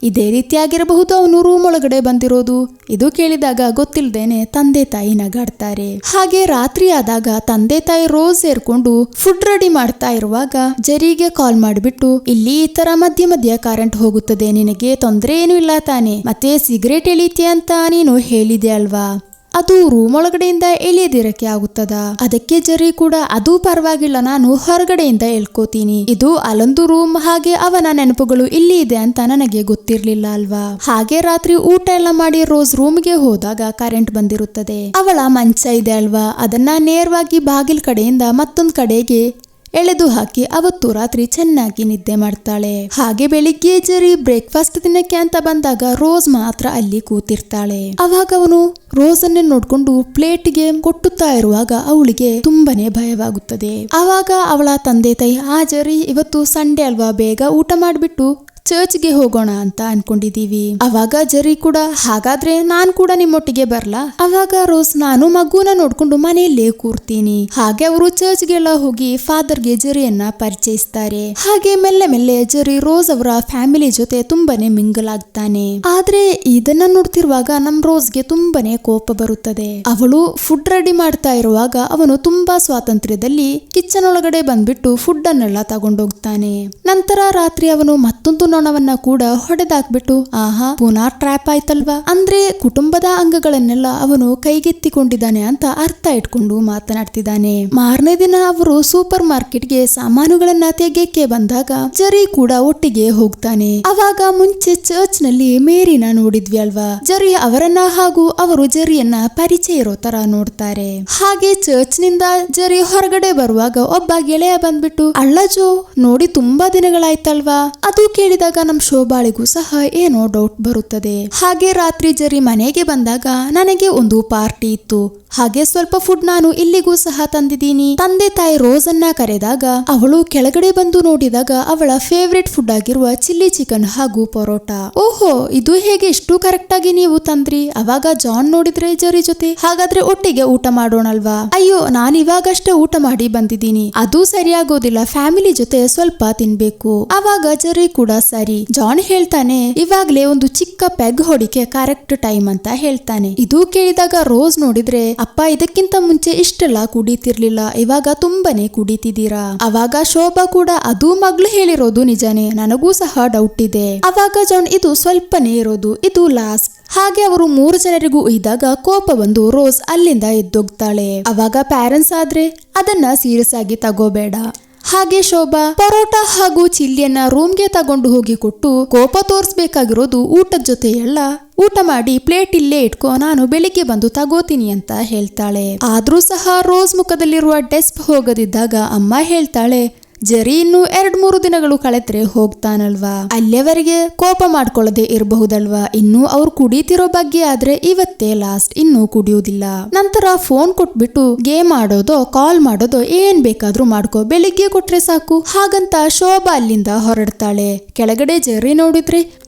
ಇದೇ ರೀತಿಯಾಗಿರಬಹುದು ಅವನು ರೂಮ್ ಒಳಗಡೆ ಬಂದಿರೋದು. ಇದು ಕೇಳಿದಾಗ ಗೊತ್ತಿಲ್ಲದೇನೆ ತಂದೆ ತಾಯಿ ನಗಾಡ್ತಾರೆ. ಹಾಗೆ ರಾತ್ರಿ ಆದಾಗ ತಂದೆ ತಾಯಿ ರೋಸ್ ಸೇರ್ಕೊಂಡು ಫುಡ್ ರೆಡಿ ಮಾಡ್ತಾ ಇರುವಾಗ ಜರಿಗೆ ಕಾಲ್ ಮಾಡಿಬಿಟ್ಟು, ಇಲ್ಲಿ ಈ ತರ ಮಧ್ಯ ಮಧ್ಯ ಕರೆಂಟ್ ಹೋಗುತ್ತದೆ, ನಿನಗೆ ತೊಂದರೆ ಏನು ಇಲ್ಲ ತಾನೆ? ಮತ್ತೆ ಸಿಗರೇಟ್ ಎಳಿತೀಯ ಅಂತ ನೀನು ಹೇಳಿದೆ ಅಲ್ವಾ, ಅದು ರೂಮ್ ಒಳಗಡೆಯಿಂದ ಎಳೆಯದಿರಕ್ಕೆ ಆಗುತ್ತದ? ಅದಕ್ಕೆ ಜರಿ ಕೂಡ ಅದು ಪರವಾಗಿಲ್ಲ, ನಾನು ಹೊರಗಡೆಯಿಂದ ಎಳ್ಕೋತೀನಿ, ಇದು ಅಲ್ಲೊಂದು ರೂಮ್, ಹಾಗೆ ಅವನ ನೆನಪುಗಳು ಇಲ್ಲಿ ಇದೆ ಅಂತ ನನಗೆ ಗೊತ್ತಿರ್ಲಿಲ್ಲ ಅಲ್ವಾ. ಹಾಗೆ ರಾತ್ರಿ ಊಟ ಎಲ್ಲ ಮಾಡಿ ರೋಸ್ ರೂಮ್ಗೆ ಹೋದಾಗ ಕರೆಂಟ್ ಬಂದಿರುತ್ತದೆ. ಅವಳ ಮಂಚ ಇದೆ ಅಲ್ವಾ, ಅದನ್ನ ನೇರವಾಗಿ ಬಾಗಿಲ್ ಕಡೆಯಿಂದ ಮತ್ತೊಂದ್ ಕಡೆಗೆ ಎಳೆದು ಹಾಕಿ ಅವತ್ತು ರಾತ್ರಿ ಚೆನ್ನಾಗಿ ನಿದ್ದೆ ಮಾಡ್ತಾಳೆ. ಹಾಗೆ ಬೆಳಿಗ್ಗೆ ಜರಿ ಬ್ರೇಕ್ಫಾಸ್ಟ್ ತಿನ್ನಕ್ಕೆ ಅಂತ ಬಂದಾಗ ರೋಸ್ ಮಾತ್ರ ಅಲ್ಲಿ ಕೂತಿರ್ತಾಳೆ. ಅವಾಗ ಅವನು ರೋಸ್ ಅನ್ನೇ ನೋಡ್ಕೊಂಡು ಪ್ಲೇಟ್ಗೆ ಕೊಟ್ಟುತ್ತಾ ಇರುವಾಗ ಅವಳಿಗೆ ತುಂಬಾನೇ ಭಯವಾಗುತ್ತದೆ. ಅವಾಗ ಅವಳ ತಂದೆ ತಾಯಿ, ಆ ಜರಿ ಇವತ್ತು ಸಂಡೇ ಅಲ್ವಾ, ಬೇಗ ಊಟ ಮಾಡ್ಬಿಟ್ಟು ಚರ್ಚ್ಗೆ ಹೋಗೋಣ ಅಂತ ಅನ್ಕೊಂಡಿದೀವಿ. ಅವಾಗ ಜರಿ ಕೂಡ, ಹಾಗಾದ್ರೆ ನಾನ್ ಕೂಡ ನಿಮ್ಮೊಟ್ಟಿಗೆ ಬರ್ಲಾ? ಅವಾಗ ರೋಸ್, ನಾನು ಮಗುನ ನೋಡ್ಕೊಂಡು ಮನೆಯಲ್ಲೇ ಕೂರ್ತೀನಿ. ಹಾಗೆ ಅವರು ಚರ್ಚ್ಗೆಲ್ಲ ಹೋಗಿ ಫಾದರ್ಗೆ ಜರಿಯನ್ನ ಪರಿಚಯಿಸ್ತಾರೆ. ಹಾಗೆ ಮೆಲ್ಲೆ ಮೆಲ್ಲೆ ಜರಿ ರೋಸ್ ಅವರ ಫ್ಯಾಮಿಲಿ ಜೊತೆ ತುಂಬಾನೇ ಮಿಂಗಲ್ ಆಗ್ತಾನೆ. ಆದ್ರೆ ಇದನ್ನ ನೋಡ್ತಿರುವಾಗ ನಮ್ ರೋಸ್ಗೆ ತುಂಬಾನೇ ಕೋಪ ಬರುತ್ತದೆ. ಅವಳು ಫುಡ್ ರೆಡಿ ಮಾಡ್ತಾ ಇರುವಾಗ ಅವನು ತುಂಬಾ ಸ್ವಾತಂತ್ರ್ಯದಲ್ಲಿ ಕಿಚನ್ ಒಳಗಡೆ ಬಂದ್ಬಿಟ್ಟು ಫುಡ್ ಅನ್ನೆಲ್ಲ ತಗೊಂಡೋಗ್ತಾನೆ. ನಂತರ ರಾತ್ರಿ ಅವನು ಮತ್ತೊಂದು ನೊಣವನ್ನ ಕೂಡ ಹೊಡೆದಾಕ್ಬಿಟ್ಟು, ಆಹಾ ಪುನಃ ಟ್ರ್ಯಾಪ್ ಆಯ್ತಲ್ವಾ, ಅಂದ್ರೆ ಕುಟುಂಬದ ಅಂಗಗಳನ್ನೆಲ್ಲ ಅವನು ಕೈಗೆತ್ತಿಕೊಂಡಿದ್ದಾನೆ ಅಂತ ಅರ್ಥ ಇಟ್ಕೊಂಡು ಮಾತನಾಡ್ತಿದ್ದಾನೆ. ಮಾರನೇ ದಿನ ಅವರು ಸೂಪರ್ ಮಾರ್ಕೆಟ್ಗೆ ಸಾಮಾನುಗಳನ್ನ ತೆಗೆಯಕ್ಕೆ ಬಂದಾಗ ಜರಿ ಕೂಡ ಒಟ್ಟಿಗೆ ಹೋಗ್ತಾನೆ. ಅವಾಗ ಮುಂಚೆ ಚರ್ಚ್ ನಲ್ಲಿ ಮೇರಿನ ನೋಡಿದ್ವಿ ಅಲ್ವಾ, ಜರಿ ಅವರನ್ನ ಹಾಗೂ ಅವರು ಜರಿಯನ್ನ ಪರಿಚಯ ಇರೋ ತರ ನೋಡ್ತಾರೆ. ಹಾಗೆ ಚರ್ಚ್ ನಿಂದ ಜರಿ ಹೊರಗಡೆ ಬರುವಾಗ ಒಬ್ಬ ಗೆಳೆಯ ಬಂದ್ಬಿಟ್ಟು, ಅಲ್ಲ ಜೋ, ನೋಡಿ ತುಂಬಾ ದಿನಗಳಾಯ್ತಲ್ವಾ? ಅದು ಕೇಳಿದಾಗ ನಮ್ ಶೋಭಾಳಿಗೂ ಸಹ ಏನೋ ಡೌಟ್ ಬರುತ್ತದೆ. ಹಾಗೆ ರಾತ್ರಿ ಜರಿ ಮನೆಗೆ ಬಂದಾಗ ನನಗೆ ಒಂದು ಪಾರ್ಟಿ ಇತ್ತು, ಹಾಗೆ ಸ್ವಲ್ಪ ಫುಡ್ ನಾನು ಇಲ್ಲಿಗೂ ಸಹ ತಂದಿದ್ದೀನಿ. ತಂದೆ ತಾಯಿ ರೋಸ್ ಅನ್ನ ಕರೆದಾಗ ಅವಳು ಕೆಳಗಡೆ ಬಂದು ನೋಡಿದಾಗ ಅವಳ ಫೇವ್ರೆಟ್ ಫುಡ್ ಆಗಿರುವ ಚಿಲ್ಲಿ ಚಿಕನ್ ಹಾಗೂ ಪರೋಟ. ಓಹೋ, ಇದು ಹೇಗೆ ಇಷ್ಟು ಕರೆಕ್ಟ್ ಆಗಿ ನೀವು ತಂದ್ರಿ? ಅವಾಗ ಜಾನ್ ನೋಡಿದ್ರೆ ಜರಿ ಜೊತೆ, ಹಾಗಾದ್ರೆ ಒಟ್ಟಿಗೆ ಊಟ ಮಾಡೋಣಲ್ವಾ? ಅಯ್ಯೋ, ನಾನು ಇವಾಗಷ್ಟೇ ಊಟ ಮಾಡಿ ಬಂದಿದ್ದೀನಿ, ಅದು ಸರಿಯಾಗೋದಿಲ್ಲ, ಫ್ಯಾಮಿಲಿ ಜೊತೆ ಸ್ವಲ್ಪ ತಿನ್ಬೇಕು. ಅವಾಗ ಜರಿ ಕೂಡ ಸರಿ. ಜಾನ್ ಹೇಳ್ತಾನೆ, ಇವಾಗ್ಲೇ ಒಂದು ಚಿಕ್ಕ ಪೆಗ್ ಹೊಡಿಕೆ ಕರೆಕ್ಟ್ ಟೈಮ್ ಅಂತ ಹೇಳ್ತಾನೆ. ಇದು ಕೇಳಿದಾಗ ರೋಸ್ ನೋಡಿದ್ರೆ, ಅಪ್ಪ ಇದಕ್ಕಿಂತ ಮುಂಚೆ ಇಷ್ಟೆಲ್ಲ ಕುಡಿತಿರ್ಲಿಲ್ಲ, ಇವಾಗ ತುಂಬಾನೇ ಕುಡಿತಿದ್ದೀರಾ. ಅವಾಗ ಶೋಭಾ ಕೂಡ, ಅದು ಮಗಳು ಹೇಳಿರೋದು ನಿಜಾನೇ, ನನಗೂ ಸಹ ಡೌಟ್ ಇದೆ. ಅವಾಗ ಜಾನ್, ಇದು ಸ್ವಲ್ಪನೇ ಇರೋದು, ಇದು ಲಾಸ್ಟ್. ಹಾಗೆ ಅವರು 3 ಜನರಿಗೂ ಇದ್ದಾಗ ಕೋಪ ಬಂದು ರೋಸ್ ಅಲ್ಲಿಂದ ಎದ್ದೋಗ್ತಾಳೆ. ಅವಾಗ ಪ್ಯಾರೆಂಟ್ಸ್ ಆದ್ರೆ ಅದನ್ನ ಸೀರಿಯಸ್ ಆಗಿ ತಗೋಬೇಡ. ಹಾಗೆ ಶೋಭಾ ಪರೋಟ ಹಾಗೂ ಚಿಲ್ಲಿಯನ್ನ ರೂಮ್ಗೆ ತಗೊಂಡು ಹೋಗಿ ಕೊಟ್ಟು, ಕೋಪ ತೋರಿಸ್ಬೇಕಾಗಿರೋದು ಊಟದ ಜೊತೆ ಎಲ್ಲ ಊಟ ಮಾಡಿ ಪ್ಲೇಟ್ ಇಲ್ಲೇ ಇಟ್ಕೋ, ನಾನು ಬೆಳಿಗ್ಗೆ ಬಂದು ತಗೋತೀನಿ ಅಂತ ಹೇಳ್ತಾಳೆ. ಆದ್ರೂ ಸಹ ರೋಸ್ ಮುಖದಲ್ಲಿರುವ ಡೆಸ್ಪ್ ಹೋಗದಿದ್ದಾಗ ಅಮ್ಮ ಹೇಳ್ತಾಳೆ, ಜರಿ ಇನ್ನು 2-3 ದಿನಗಳು ಕಳೆದ್ರೆ ಹೋಗ್ತಾನಲ್ವಾ, ಅಲ್ಲಿಯವರೆಗೆ ಕೋಪ ಮಾಡ್ಕೊಳ್ಳದೆ ಇರಬಹುದಲ್ವಾ, ಇನ್ನು ಅವ್ರು ಕುಡಿತಿರೋ ಬಗ್ಗೆ ಆದ್ರೆ ಇವತ್ತೇ ಲಾಸ್ಟ್, ಇನ್ನು ಕುಡಿಯುವುದಿಲ್ಲ. ನಂತರ ಫೋನ್ ಕೊಟ್ಬಿಟ್ಟು ಗೇಮ್ ಆಡೋದೋ ಕಾಲ್ ಮಾಡೋದೋ ಏನ್ ಬೇಕಾದ್ರೂ ಮಾಡ್ಕೋ, ಬೆಳಿಗ್ಗೆ ಕೊಟ್ರೆ ಸಾಕು ಹಾಗಂತ ಶೋಭಾ ಅಲ್ಲಿಂದ ಹೊರಡ್ತಾಳೆ. ಕೆಳಗಡೆ ಜರಿ ನೋಡಿದ್ರೆ,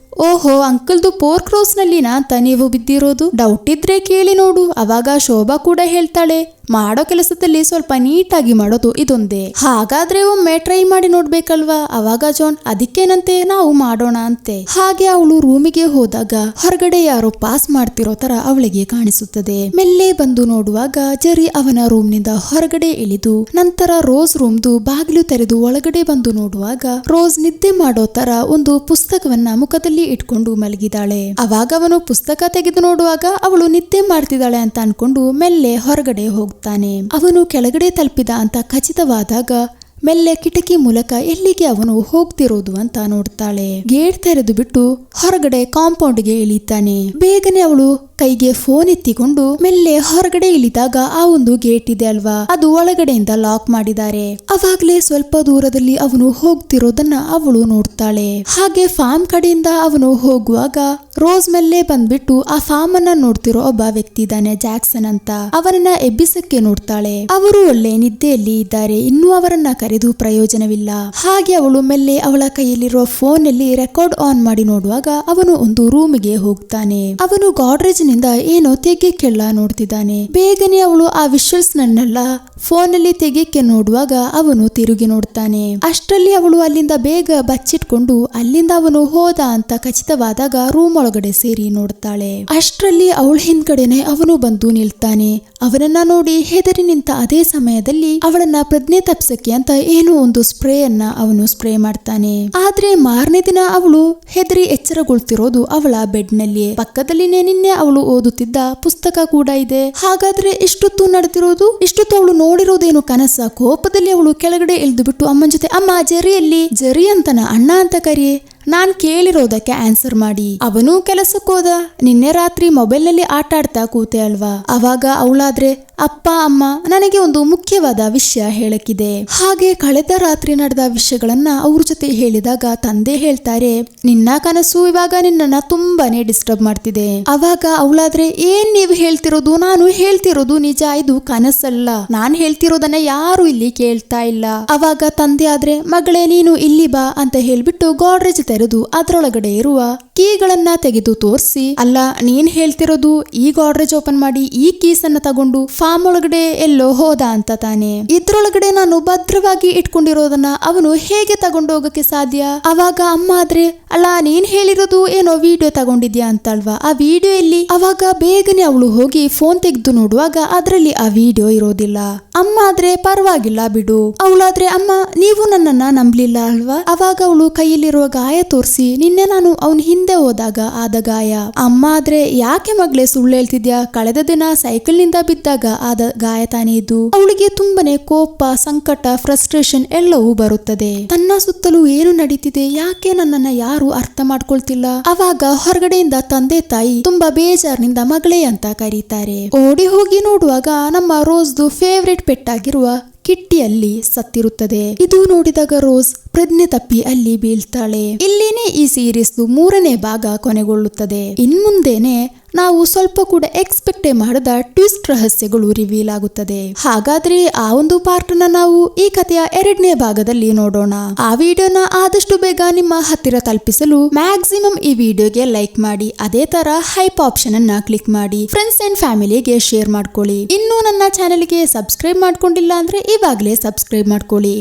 ಓಹೋ, ಅಂಕಲ್ದು ಪೋರ್ಕ್ ರೋಸ್ ನಲ್ಲಿನಾ ಅಂತ ನೀವು ಬಿದ್ದಿರೋದು, ಡೌಟ್ ಇದ್ರೆ ಕೇಳಿ ನೋಡು. ಅವಾಗ ಶೋಭಾ ಕೂಡ ಹೇಳ್ತಾಳೆ, ಮಾಡೋ ಕೆಲಸದಲ್ಲಿ ಸ್ವಲ್ಪ ನೀಟಾಗಿ ಮಾಡೋದು ಇದೊಂದೇ. ಹಾಗಾದ್ರೆ ಒಮ್ಮೆ ಟ್ರೈ ಮಾಡಿ ನೋಡ್ಬೇಕಲ್ವಾ? ಅವಾಗ ಜಾನ್ ಅದಕ್ಕೇನಂತೆ ನಾವು ಮಾಡೋಣ ಅಂತೆ. ಹಾಗೆ ಅವಳು ರೂಮಿಗೆ ಹೋದಾಗ ಹೊರಗಡೆ ಯಾರೋ ಪಾಸ್ ಮಾಡ್ತಿರೋ ತರ ಅವಳಿಗೆ ಕಾಣಿಸುತ್ತದೆ. ಮೆಲ್ಲೆ ಬಂದು ನೋಡುವಾಗ ಜೆರಿ ಅವನ ರೂಮ್ ನಿಂದ ಹೊರಗಡೆ ಇಳಿದು ನಂತರ ರೋಸ್ ರೂಮ್ದು ಬಾಗಿಲು ತೆರೆದು ಒಳಗಡೆ ಬಂದು ನೋಡುವಾಗ ರೋಸ್ ನಿದ್ದೆ ಮಾಡೋ ತರ ಒಂದು ಪುಸ್ತಕವನ್ನ ಮುಖದಲ್ಲಿ ಇಟ್ಕೊಂಡು ಮಲಗಿದಾಳೆ. ಅವಾಗ ಅವನು ಪುಸ್ತಕ ತೆಗೆದು ನೋಡುವಾಗ ಅವಳು ನಿದ್ದೆ ಮಾಡ್ತಿದ್ದಾಳೆ ಅಂತ ಅನ್ಕೊಂಡು ಮೆಲ್ಲೆ ಹೊರಗಡೆ ಹೋಗ್ತಾನೆ. ಅವನು ಕೆಳಗಡೆ ತಲುಪಿದ ಅಂತ ಖಚಿತವಾದಾಗ ಮೆಲ್ಲೆ ಕಿಟಕಿ ಮೂಲಕ ಎಲ್ಲಿಗೆ ಅವನು ಹೋಗ್ತಿರೋದು ಅಂತ ನೋಡ್ತಾಳೆ. ಗೇಟ್ ತೆರೆದು ಬಿಟ್ಟು ಹೊರಗಡೆ ಕಾಂಪೌಂಡ್ಗೆ ಇಳಿತಾನೆ. ಬೇಗನೆ ಅವಳು ಕೈಗೆ ಫೋನ್ ಎತ್ತಿಕೊಂಡು ಮೆಲ್ಲೆ ಹೊರಗಡೆ ಇಳಿದಾಗ ಆ ಒಂದು ಗೇಟ್ ಇದೆ ಅಲ್ವಾ, ಅದು ಒಳಗಡೆಯಿಂದ ಲಾಕ್ ಮಾಡಿದ್ದಾರೆ. ಅವಾಗ್ಲೇ ಸ್ವಲ್ಪ ದೂರದಲ್ಲಿ ಅವನು ಹೋಗ್ತಿರೋದನ್ನ ಅವಳು ನೋಡ್ತಾಳೆ. ಹಾಗೆ ಫಾರ್ಮ್ ಕಡೆಯಿಂದ ಅವನು ಹೋಗುವಾಗ ರೋಸ್ ಮೆಲ್ಲೆ ಬಂದ್ಬಿಟ್ಟು ಆ ಫಾರ್ಮ್ ಅನ್ನ ನೋಡ್ತಿರೋ ಒಬ್ಬ ವ್ಯಕ್ತಿ ಇದ್ದಾನೆ, ಜಾಕ್ಸನ್ ಅಂತ. ಅವನನ್ನ ಎಬ್ಬಿಸಕ್ಕೆ ನೋಡ್ತಾಳೆ. ಅವರು ಒಳ್ಳೆ ನಿದ್ದೆಯಲ್ಲಿ ಇದ್ದಾರೆ, ಇನ್ನೂ ಅವರನ್ನ ಕರೆದು ಪ್ರಯೋಜನವಿಲ್ಲ. ಹಾಗೆ ಅವಳು ಮೆಲ್ಲೆ ಅವಳ ಕೈಯಲ್ಲಿರುವ ಫೋನ್ ನಲ್ಲಿ ರೆಕಾರ್ಡ್ ಆನ್ ಮಾಡಿ ನೋಡುವಾಗ ಅವನು ಒಂದು ರೂಮಿಗೆ ಹೋಗ್ತಾನೆ. ಅವನು ಗಾಡ್ರೇಜ್ ನಿಂದ ಏನೋ ತೆಗೆಯಕ್ಕೆಲ್ಲ ನೋಡ್ತಿದ್ದಾನೆ. ಬೇಗನೆ ಅವಳು ಆ ವಿಷಲ್ಸ್ ನನ್ನೆಲ್ಲ ಫೋನ್ ನಲ್ಲಿ ತೆಗೆಯಕ್ಕೆ ನೋಡುವಾಗ ಅವನು ತಿರುಗಿ ನೋಡ್ತಾನೆ. ಅಷ್ಟರಲ್ಲಿ ಅವಳು ಅಲ್ಲಿಂದ ಬೇಗ ಬಚ್ಚಿಟ್ಕೊಂಡು ಅಲ್ಲಿಂದ ಅವನು ಹೋದ ಅಂತ ಖಚಿತವಾದಾಗ ರೂಮ್ ಒಳಗಡೆ ಸೇರಿ ನೋಡ್ತಾಳೆ. ಅಷ್ಟರಲ್ಲಿ ಅವಳ ಹಿಂದ್ಗಡೆನೆ ಅವನು ಬಂದು ನಿಲ್ತಾನೆ. ಅವನನ್ನ ನೋಡಿ ಹೆದರಿ ನಿಂತ ಅದೇ ಸಮಯದಲ್ಲಿ ಅವಳನ್ನ ಪ್ರಜ್ಞೆ ತಪ್ಸಕ್ಕೆ ಅಂತ ಏನೋ ಒಂದು ಸ್ಪ್ರೇ ಅನ್ನ ಅವನು ಸ್ಪ್ರೇ ಮಾಡ್ತಾನೆ. ಆದ್ರೆ ಮಾರನೇ ದಿನ ಅವಳು ಹೆದರಿ ಎಚ್ಚರಗೊಳ್ತಿರೋದು ಅವಳ ಬೆಡ್ ನಲ್ಲಿ. ಪಕ್ಕದಲ್ಲಿನೇ ನಿನ್ನೆ ಅವಳು ಓದುತ್ತಿದ್ದ ಪುಸ್ತಕ ಕೂಡ ಇದೆ. ಹಾಗಾದ್ರೆ ಇಷ್ಟೊತ್ತು ನಡೆದಿರೋದು, ಇಷ್ಟೊತ್ತು ಅವಳು ನೋಡಿರೋದೇನು ಕನಸ? ಕೋಪದಲ್ಲಿ ಅವಳು ಕೆಳಗಡೆ ಇಳಿದು ಬಿಟ್ಟು ಅಮ್ಮನ ಜೊತೆ, ಅಮ್ಮ ಜೆರಿಯಲ್ಲಿ, ಜೆರಿ ಅಂತನ ಅಣ್ಣ ಅಂತ ಕರಿ, ನಾನ್ ಕೇಳಿರೋದಕ್ಕೆ ಆನ್ಸರ್ ಮಾಡಿ. ಅವನು ಕೆಲಸಕ್ಕೋದ, ನಿನ್ನೆ ರಾತ್ರಿ ಮೊಬೈಲ್ ನಲ್ಲಿ ಆಟ ಆಡ್ತಾ ಕೂತೆ ಅಲ್ವಾ? ಅವಾಗ ಅವಳಾದ್ರೆ, ಅಪ್ಪ ಅಮ್ಮ ನನಗೆ ಒಂದು ಮುಖ್ಯವಾದ ವಿಷಯ ಹೇಳಕ್ಕಿದೆ. ಹಾಗೆ ಕಳೆದ ರಾತ್ರಿ ನಡೆದ ವಿಷಯಗಳನ್ನ ಅವ್ರ ಜೊತೆ ಹೇಳಿದಾಗ ತಂದೆ ಹೇಳ್ತಾರೆ, ನಿನ್ನ ಕನಸು ಇವಾಗ ನಿನ್ನನ್ನ ತುಂಬಾನೇ ಡಿಸ್ಟರ್ಬ್ ಮಾಡ್ತಿದೆ. ಅವಾಗ ಅವಳಾದ್ರೆ, ಏನ್ ನೀವು ಹೇಳ್ತಿರೋದು? ನಾನು ಹೇಳ್ತಿರೋದು ನಿಜ, ಇದು ಕನಸಲ್ಲ, ನಾನ್ ಹೇಳ್ತಿರೋದನ್ನ ಯಾರು ಇಲ್ಲಿ ಕೇಳ್ತಾ ಇಲ್ಲ. ಅವಾಗ ತಂದೆ ಆದ್ರೆ, ಮಗಳೇ ನೀನು ಇಲ್ಲಿ ಬಾ ಅಂತ ಹೇಳ್ಬಿಟ್ಟು ಗಾಡ್ರೇಜ್ ತೆರೆದು ಅದ್ರೊಳಗಡೆ ಇರುವ ಕೀಗಳನ್ನ ತೆಗೆದು ತೋರಿಸಿ, ಅಲ್ಲ ನೀನ್ ಹೇಳ್ತಿರೋದು ಈ ಗಾಡ್ರೇಜ್ ಓಪನ್ ಮಾಡಿ ಈ ಕೀಸ್ ಅನ್ನ ತಗೊಂಡು ಫಾರ್ಮ್ ಒಳಗಡೆ ಎಲ್ಲೋ ಹೋದ ಅಂತ ತಾನೆ? ಇದ್ರೊಳಗಡೆ ನಾನು ಭದ್ರವಾಗಿ ಇಟ್ಕೊಂಡಿರೋದನ್ನ ಅವನು ಹೇಗೆ ತಗೊಂಡು ಹೋಗಕ್ಕೆ ಸಾಧ್ಯ? ಅವಾಗ ಅಮ್ಮ ಆದ್ರೆ, ಅಲ್ಲ ನೀನ್ ಹೇಳಿರೋದು ಏನೋ ವಿಡಿಯೋ ತಗೊಂಡಿದ್ಯಾ ಅಂತಲ್ವಾ, ಆ ವಿಡಿಯೋ ಎಲ್ಲಿ? ಅವಾಗ ಬೇಗನೆ ಅವಳು ಹೋಗಿ ಫೋನ್ ತೆಗೆದು ನೋಡುವಾಗ ಅದರಲ್ಲಿ ಆ ವಿಡಿಯೋ ಇರೋದಿಲ್ಲ. ಅಮ್ಮ ಆದ್ರೆ, ಪರವಾಗಿಲ್ಲ ಬಿಡು. ಅವಳಾದ್ರೆ, ಅಮ್ಮ ನೀವು ನನ್ನನ್ನ ನಂಬಲಿಲ್ಲ ಅಲ್ವಾ? ಅವಾಗ ಅವಳು ಕೈಯಲ್ಲಿರುವ ಗಾಯ ತೋರಿಸಿ, ನಿನ್ನೆ ನಾನು ಅವನ್ ಹಿಂದೆ ಹೋದಾಗ ಆದ ಗಾಯ. ಅಮ್ಮ ಆದ್ರೆ, ಯಾಕೆ ಮಗಳೇ ಸುಳ್ಳು ಹೇಳ್ತಿದ್ಯಾ? ಕಳೆದ ದಿನ ಸೈಕಲ್ ನಿಂದ ಬಿದ್ದಾಗ ಆದ ಗಾಯ ತಾನೇ ಇದು. ಅವಳಿಗೆ ತುಂಬಾನೇ ಕೋಪ, ಸಂಕಟ, ಫ್ರಸ್ಟ್ರೇಷನ್ ಎಲ್ಲವೂ ಬರುತ್ತದೆ. ತನ್ನ ಸುತ್ತಲೂ ಏನು ನಡೀತಿದೆ, ಯಾಕೆ ನನ್ನನ್ನ ಯಾರು ಅರ್ಥ ಮಾಡ್ಕೊಳ್ತಿಲ್ಲ? ಅವಾಗ ಹೊರಗಡೆಯಿಂದ ತಂದೆ ತಾಯಿ ತುಂಬಾ ಬೇಜಾರಿನಿಂದ ಮಗಳೇ ಅಂತ ಕರೀತಾರೆ. ಓಡಿ ಹೋಗಿ ನೋಡುವಾಗ ನಮ್ಮ ರೋಸ್ದು ಫೇವ್ರೆಟ್ ಪೆಟ್ಟಾಗಿರುವ ಕಿಟ್ಟಿಯಲ್ಲಿ ಸತ್ತಿರುತ್ತದೆ. ಇದು ನೋಡಿದಾಗ ರೋಸ್ ಪ್ರಜ್ಞೆ ತಪ್ಪಿ ಅಲ್ಲಿ ಬೀಳ್ತಾಳೆ. ಇಲ್ಲಿನೇ ಈ ಸೀರೀಸ್ದು 3ನೇ ಭಾಗ ಕೊನೆಗೊಳ್ಳುತ್ತದೆ. ಇನ್ಮುಂದೇನೆ ನಾವು ಸ್ವಲ್ಪ ಕೂಡ ಎಕ್ಸ್ಪೆಕ್ಟೇ ಮಾಡದ ಟ್ವಿಸ್ಟ್ ರಹಸ್ಯಗಳು ರಿವೀಲ್ ಆಗುತ್ತದೆ. ಹಾಗಾದ್ರೆ ಆ ಒಂದು ಪಾರ್ಟ್ ನ ನಾವು ಈ ಕಥೆಯ 2ನೇ ಭಾಗದಲ್ಲಿ ನೋಡೋಣ. ಆ ವಿಡಿಯೋನ ಆದಷ್ಟು ಬೇಗ ನಿಮ್ಮ ಹತ್ತಿರ ತಲುಪಿಸಲು ಮ್ಯಾಕ್ಸಿಮಮ್ ಈ ವಿಡಿಯೋಗೆ ಲೈಕ್ ಮಾಡಿ, ಅದೇ ತರ ಹೈಪ್ ಆಪ್ಷನ್ ಅನ್ನ ಕ್ಲಿಕ್ ಮಾಡಿ ಫ್ರೆಂಡ್ಸ್ ಅಂಡ್ ಫ್ಯಾಮಿಲಿಗೆ ಶೇರ್ ಮಾಡ್ಕೊಳ್ಳಿ. ಇನ್ನು ನನ್ನ ಚಾನೆಲ್ಗೆ ಸಬ್ಸ್ಕ್ರೈಬ್ ಮಾಡ್ಕೊಂಡಿಲ್ಲ ಅಂದ್ರೆ ಇವಾಗಲೇ ಸಬ್ಸ್ಕ್ರೈಬ್ ಮಾಡ್ಕೊಳ್ಳಿ.